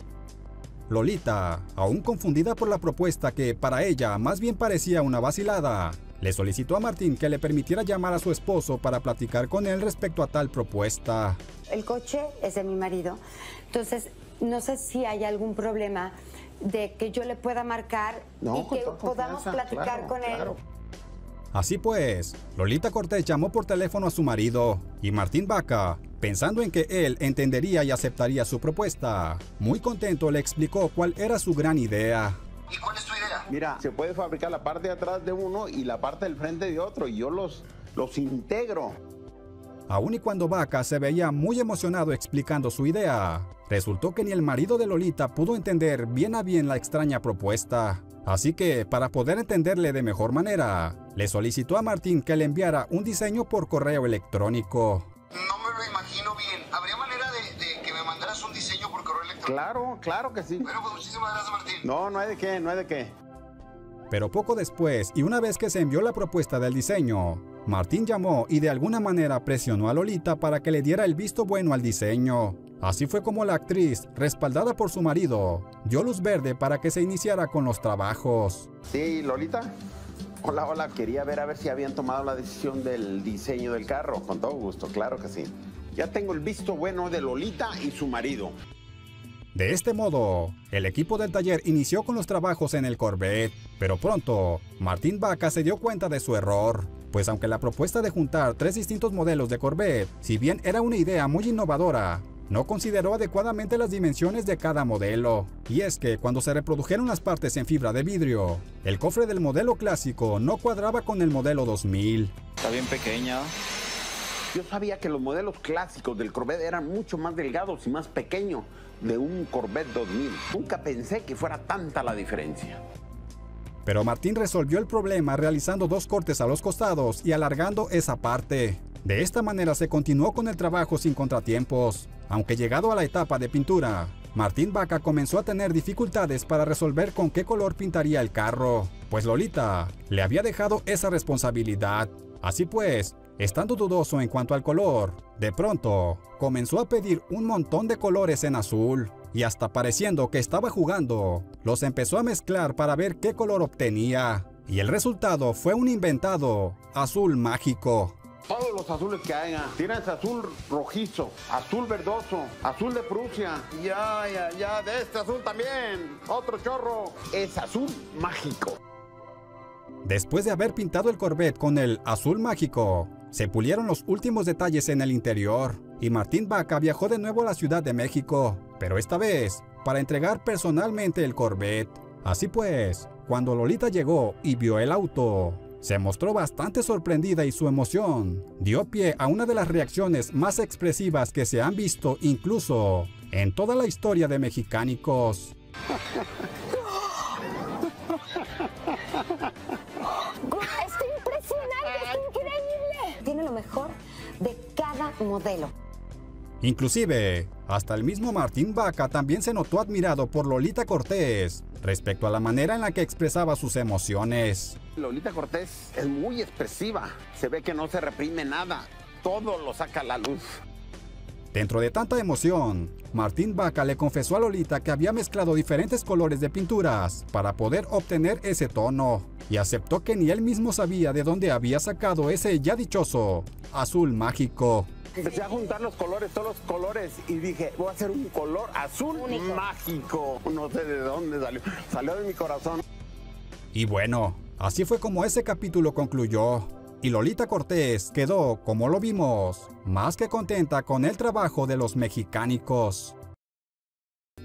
Lolita, aún confundida por la propuesta que para ella más bien parecía una vacilada, le solicitó a Martín que le permitiera llamar a su esposo para platicar con él respecto a tal propuesta. El coche es de mi marido, entonces no sé si hay algún problema de que yo le pueda marcar y que podamos platicar con él. Así pues, Lolita Cortés llamó por teléfono a su marido y Martín Vaca, pensando en que él entendería y aceptaría su propuesta, muy contento le explicó cuál era su gran idea. ¿Y cuál es tu idea? Mira, se puede fabricar la parte de atrás de uno y la parte del frente de otro y yo los integro. Aun y cuando Vaca se veía muy emocionado explicando su idea, resultó que ni el marido de Lolita pudo entender bien a bien la extraña propuesta. Así que, para poder entenderle de mejor manera, le solicitó a Martín que le enviara un diseño por correo electrónico. No me lo imagino bien. ¿Habría manera de que me mandaras un diseño por correo electrónico? Claro que sí. Bueno, pues muchísimas gracias, Martín. No hay de qué, no hay de qué. Pero poco después, y una vez que se envió la propuesta del diseño, Martín llamó y de alguna manera presionó a Lolita para que le diera el visto bueno al diseño. Así fue como la actriz, respaldada por su marido, dio luz verde para que se iniciara con los trabajos. Sí, Lolita. Hola. Quería ver a ver si habían tomado la decisión del diseño del carro. Con todo gusto, claro que sí. Ya tengo el visto bueno de Lolita y su marido. De este modo, el equipo del taller inició con los trabajos en el Corvette, pero pronto, Martín Vaca se dio cuenta de su error, pues aunque la propuesta de juntar 3 distintos modelos de Corvette, si bien era una idea muy innovadora, no consideró adecuadamente las dimensiones de cada modelo. Y es que cuando se reprodujeron las partes en fibra de vidrio, el cofre del modelo clásico no cuadraba con el modelo 2000. Está bien pequeña. Yo sabía que los modelos clásicos del Corvette eran mucho más delgados y más pequeños de un Corvette 2000. Nunca pensé que fuera tanta la diferencia. Pero Martín resolvió el problema realizando 2 cortes a los costados y alargando esa parte. De esta manera se continuó con el trabajo sin contratiempos. Aunque llegado a la etapa de pintura, Martín Baca comenzó a tener dificultades para resolver con qué color pintaría el carro, pues Lolita le había dejado esa responsabilidad. Así pues, estando dudoso en cuanto al color, de pronto comenzó a pedir un montón de colores en azul y hasta pareciendo que estaba jugando, los empezó a mezclar para ver qué color obtenía. Y el resultado fue un inventado azul mágico. Todos los azules que haya. Tienes azul rojizo, azul verdoso, azul de Prusia. Ya, de este azul también. Otro chorro. Es azul mágico. Después de haber pintado el Corvette con el azul mágico, se pulieron los últimos detalles en el interior y Martín Baca viajó de nuevo a la Ciudad de México, pero esta vez para entregar personalmente el Corvette. Así pues, cuando Lolita llegó y vio el auto, se mostró bastante sorprendida y su emoción dio pie a una de las reacciones más expresivas que se han visto incluso en toda la historia de Mexicánicos. ¡Está impresionante! ¡Está increíble! Tiene lo mejor de cada modelo. Inclusive, hasta el mismo Martín Baca también se notó admirado por Lolita Cortés respecto a la manera en la que expresaba sus emociones. Lolita Cortés es muy expresiva. Se ve que no se reprime nada. Todo lo saca a la luz. Dentro de tanta emoción, Martín Baca le confesó a Lolita que había mezclado diferentes colores de pinturas para poder obtener ese tono y aceptó que ni él mismo sabía de dónde había sacado ese ya dichoso azul mágico. Empecé a juntar los colores, todos los colores, y dije, voy a hacer un color azul mágico. No sé de dónde salió. Salió de mi corazón. Y bueno, así fue como ese capítulo concluyó. Y Lolita Cortés quedó, como lo vimos, más que contenta con el trabajo de los Mexicánicos.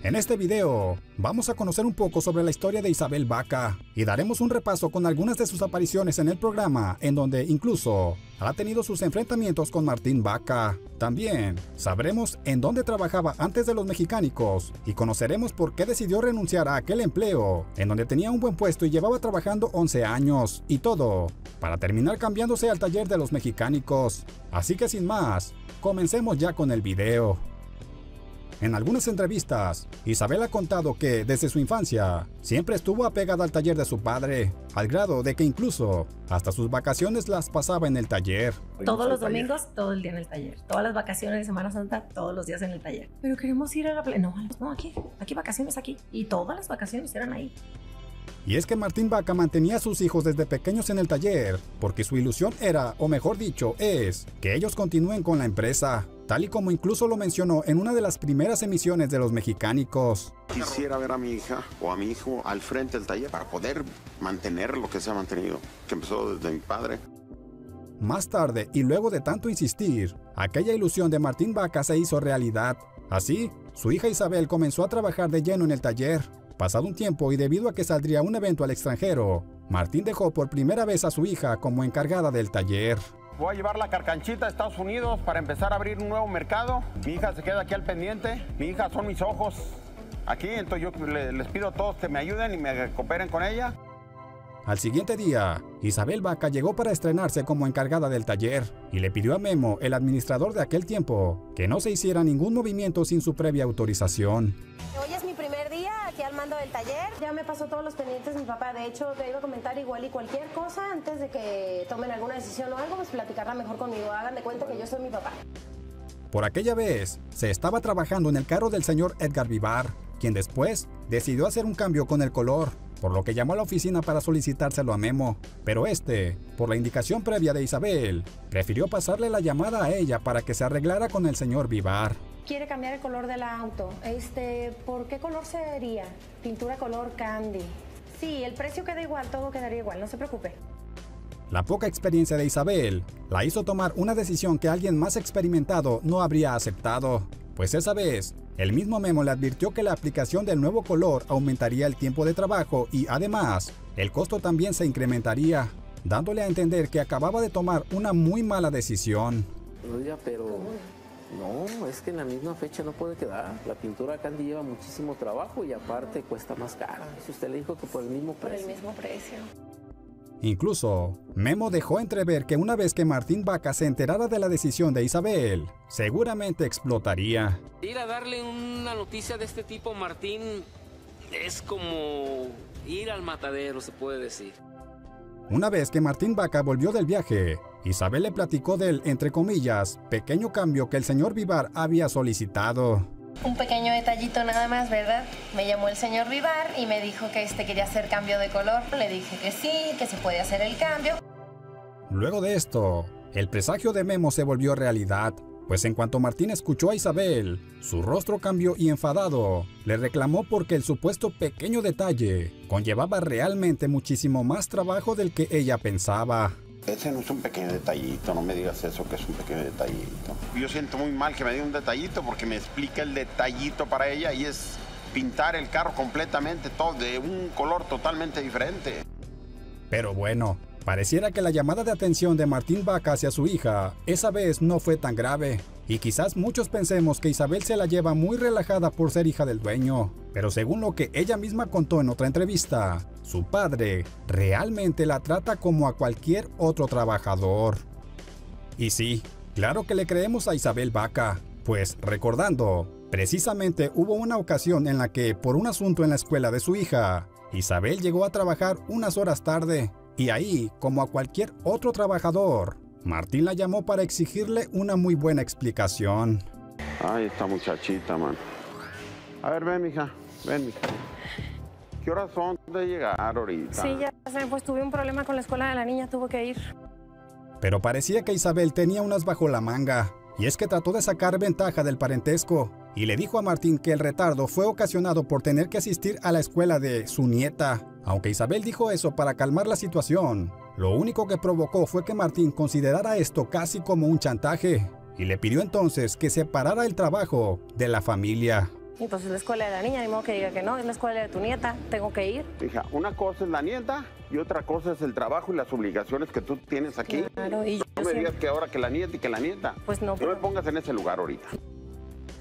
En este video, vamos a conocer un poco sobre la historia de Isabel Baca y daremos un repaso con algunas de sus apariciones en el programa, en donde incluso ha tenido sus enfrentamientos con Martín Baca. También sabremos en dónde trabajaba antes de los Mexicánicos y conoceremos por qué decidió renunciar a aquel empleo, en donde tenía un buen puesto y llevaba trabajando 11 años, y todo para terminar cambiándose al taller de los Mexicánicos. Así que sin más, comencemos ya con el video. En algunas entrevistas, Isabel ha contado que desde su infancia siempre estuvo apegada al taller de su padre, al grado de que incluso hasta sus vacaciones las pasaba en el taller. Todos los domingos, todo el día en el taller. Todas las vacaciones de Semana Santa, todos los días en el taller. Pero queremos ir a la playa. No, aquí vacaciones aquí. Y todas las vacaciones eran ahí. Y es que Martín Baca mantenía a sus hijos desde pequeños en el taller, porque su ilusión era, o mejor dicho, es, que ellos continúen con la empresa, tal y como incluso lo mencionó en una de las primeras emisiones de los Mexicánicos. Quisiera ver a mi hija o a mi hijo al frente del taller para poder mantener lo que se ha mantenido, que empezó desde mi padre. Más tarde, y luego de tanto insistir, aquella ilusión de Martín Baca se hizo realidad. Así, su hija Isabel comenzó a trabajar de lleno en el taller. Pasado un tiempo y debido a que saldría un evento al extranjero, Martín dejó por primera vez a su hija como encargada del taller. Voy a llevar la carcanchita a Estados Unidos para empezar a abrir un nuevo mercado. Mi hija se queda aquí al pendiente. Mi hija son mis ojos aquí, entonces yo les pido a todos que me ayuden y me cooperen con ella. Al siguiente día, Isabel Baca llegó para estrenarse como encargada del taller y le pidió a Memo, el administrador de aquel tiempo, que no se hiciera ningún movimiento sin su previa autorización. Hoy es mi primer día aquí al mando del taller. Ya me pasó todos los pendientes mi papá. De hecho, te iba a comentar igual y cualquier cosa antes de que tomen alguna decisión o algo, pues platicarla mejor conmigo. Hagan de cuenta que yo soy mi papá. Por aquella vez, se estaba trabajando en el carro del señor Edgar Vivar, quien después decidió hacer un cambio con el color, por lo que llamó a la oficina para solicitárselo a Memo, pero por la indicación previa de Isabel, prefirió pasarle la llamada a ella para que se arreglara con el señor Vivar. Quiere cambiar el color del auto. ¿Por qué color sería? Pintura color candy. Sí, el precio queda igual, todo quedaría igual, no se preocupe. La poca experiencia de Isabel la hizo tomar una decisión que alguien más experimentado no habría aceptado, pues esa vez, el mismo Memo le advirtió que la aplicación del nuevo color aumentaría el tiempo de trabajo y además, el costo también se incrementaría, dándole a entender que acababa de tomar una muy mala decisión. Oiga, pero no, es que en la misma fecha no puede quedar. La pintura Candy lleva muchísimo trabajo y aparte cuesta más cara. Si usted le dijo que por el mismo precio. Por el mismo precio. Incluso, Memo dejó entrever que una vez que Martín Baca se enterara de la decisión de Isabel, seguramente explotaría. Ir a darle una noticia de este tipo, Martín, es como ir al matadero, se puede decir. Una vez que Martín Baca volvió del viaje, Isabel le platicó del, entre comillas, pequeño cambio que el señor Vivar había solicitado. Un pequeño detallito nada más, ¿verdad? Me llamó el señor Vivar y me dijo que quería hacer cambio de color. Le dije que sí, que se puede hacer el cambio. Luego de esto, el presagio de Memo se volvió realidad, pues en cuanto Martín escuchó a Isabel, su rostro cambió y enfadado, le reclamó porque el supuesto pequeño detalle conllevaba realmente muchísimo más trabajo del que ella pensaba. Ese no es un pequeño detallito, no me digas eso que es un pequeño detallito. Yo siento muy mal que me dé un detallito porque me explica el detallito para ella y es pintar el carro completamente, todo de un color totalmente diferente. Pero bueno, pareciera que la llamada de atención de Martín Baca hacia su hija esa vez no fue tan grave. Y quizás muchos pensemos que Isabel se la lleva muy relajada por ser hija del dueño. Pero según lo que ella misma contó en otra entrevista, su padre realmente la trata como a cualquier otro trabajador. Y sí, claro que le creemos a Isabel Baca, pues recordando, precisamente hubo una ocasión en la que por un asunto en la escuela de su hija, Isabel llegó a trabajar unas horas tarde. Y ahí, como a cualquier otro trabajador, Martín la llamó para exigirle una muy buena explicación. Ay, esta muchachita, man. A ver, ven, mija. Ven, mija. ¿Qué horas son de llegar ahorita? Sí, ya sé, pues tuve un problema con la escuela de la niña, tuvo que ir. Pero parecía que Isabel tenía unas bajo la manga. Y es que trató de sacar ventaja del parentesco. Y le dijo a Martín que el retardo fue ocasionado por tener que asistir a la escuela de su nieta. Aunque Isabel dijo eso para calmar la situación, lo único que provocó fue que Martín considerara esto casi como un chantaje y le pidió entonces que separara el trabajo de la familia. Y pues es la escuela de la niña, ni modo que diga que no, es la escuela de tu nieta, tengo que ir. Hija, una cosa es la nieta y otra cosa es el trabajo y las obligaciones que tú tienes aquí. Claro, y no me digas que ahora que la nieta y que la nieta. Pues no. No me pongas en ese lugar ahorita.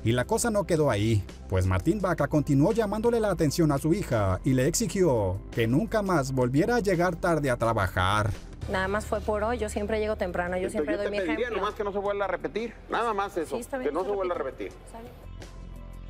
Y la cosa no quedó ahí, pues Martín Baca continuó llamándole la atención a su hija y le exigió que nunca más volviera a llegar tarde a trabajar. Nada más fue por hoy, yo siempre llego temprano, yo siempre doy mi ejemplo. Nomás que no se vuelva a repetir, nada más eso, sí, está bien, que no se vuelva a repetir.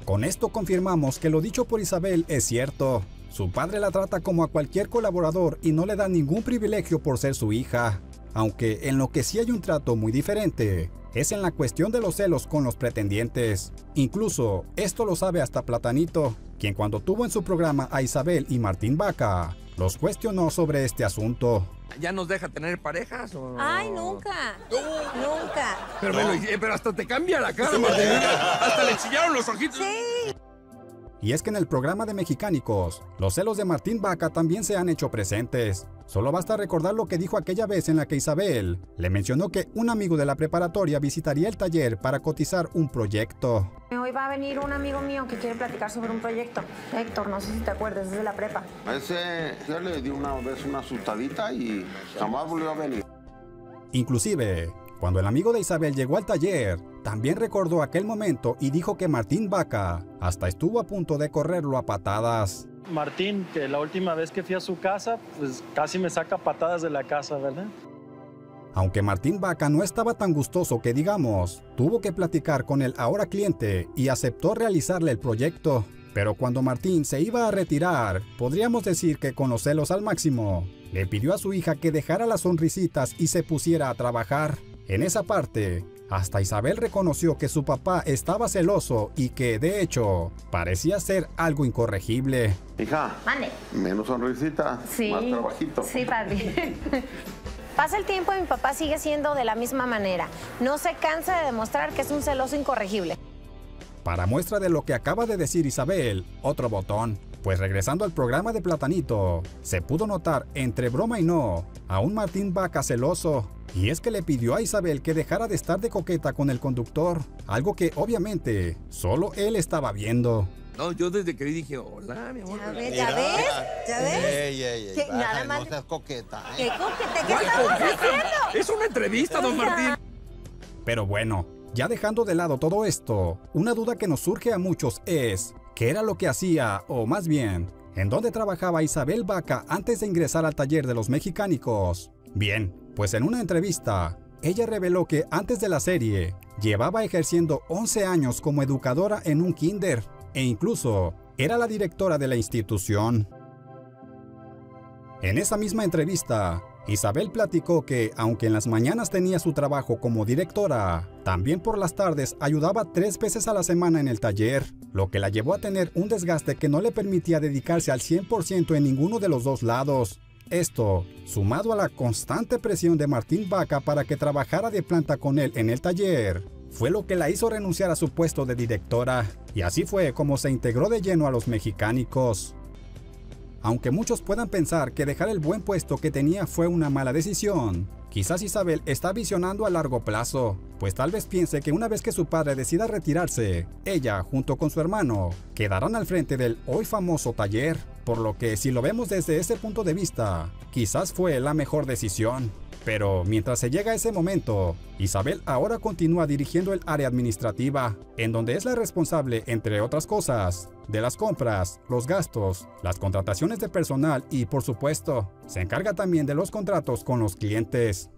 Con esto confirmamos que lo dicho por Isabel es cierto. Su padre la trata como a cualquier colaborador y no le da ningún privilegio por ser su hija. Aunque en lo que sí hay un trato muy diferente es en la cuestión de los celos con los pretendientes. Incluso esto lo sabe hasta Platanito, quien cuando tuvo en su programa a Isabel y Martín Baca, los cuestionó sobre este asunto. ¿Ya nos deja tener parejas o...? Ay, nunca. Nunca. Pero bueno, pero hasta te cambia la cara, Martín. Hasta le chillaron los ojitos. Sí. Y es que en el programa de Mexicánicos, los celos de Martín Baca también se han hecho presentes. Solo basta recordar lo que dijo aquella vez en la que Isabel le mencionó que un amigo de la preparatoria visitaría el taller para cotizar un proyecto. Hoy va a venir un amigo mío que quiere platicar sobre un proyecto. Héctor, no sé si te acuerdas, es de la prepa. A ese ya le di una vez una asustadita y jamás volvió a venir. Inclusive, cuando el amigo de Isabel llegó al taller, también recordó aquel momento y dijo que Martín Baca hasta estuvo a punto de correrlo a patadas. Martín, que la última vez que fui a su casa, pues casi me saca patadas de la casa, ¿verdad? Aunque Martín Baca no estaba tan gustoso que digamos, tuvo que platicar con el ahora cliente y aceptó realizarle el proyecto. Pero cuando Martín se iba a retirar, podríamos decir que con los celos al máximo, le pidió a su hija que dejara las sonrisitas y se pusiera a trabajar. En esa parte, hasta Isabel reconoció que su papá estaba celoso y que, de hecho, parecía ser algo incorregible. Hija, Mande. Menos sonrisita, sí, más trabajito. Sí, papi. Pasa el tiempo y mi papá sigue siendo de la misma manera. No se cansa de demostrar que es un celoso incorregible. Para muestra de lo que acaba de decir Isabel, otro botón. Pues regresando al programa de Platanito, se pudo notar entre broma y no a un Martín Baca celoso. Y es que le pidió a Isabel que dejara de estar de coqueta con el conductor, algo que obviamente solo él estaba viendo. No, yo desde que vi dije, hola, mi amor. ¿Ya ves? ¿Ya ves? ¿Ya ves? Ey, Que nada más... no seas coqueta. ¿Qué coqueta? ¿Qué estamos haciendo? Es una entrevista, don Martín. Pero bueno, ya dejando de lado todo esto, una duda que nos surge a muchos es, ¿qué era lo que hacía, o más bien, en dónde trabajaba Isabel Baca antes de ingresar al taller de los mexicánicos? Bien, pues en una entrevista, ella reveló que antes de la serie, llevaba ejerciendo 11 años como educadora en un kinder, e incluso era la directora de la institución. En esa misma entrevista, Isabel platicó que, aunque en las mañanas tenía su trabajo como directora, también por las tardes ayudaba 3 veces a la semana en el taller, lo que la llevó a tener un desgaste que no le permitía dedicarse al 100% en ninguno de los dos lados. Esto, sumado a la constante presión de Martín Baca para que trabajara de planta con él en el taller, fue lo que la hizo renunciar a su puesto de directora, y así fue como se integró de lleno a los mexicánicos. Aunque muchos puedan pensar que dejar el buen puesto que tenía fue una mala decisión, quizás Isabel está visionando a largo plazo, pues tal vez piense que una vez que su padre decida retirarse, ella, junto con su hermano, quedarán al frente del hoy famoso taller, por lo que si lo vemos desde ese punto de vista, quizás fue la mejor decisión. Pero mientras se llega a ese momento, Isabel ahora continúa dirigiendo el área administrativa, en donde es la responsable, entre otras cosas, de las compras, los gastos, las contrataciones de personal y, por supuesto, se encarga también de los contratos con los clientes.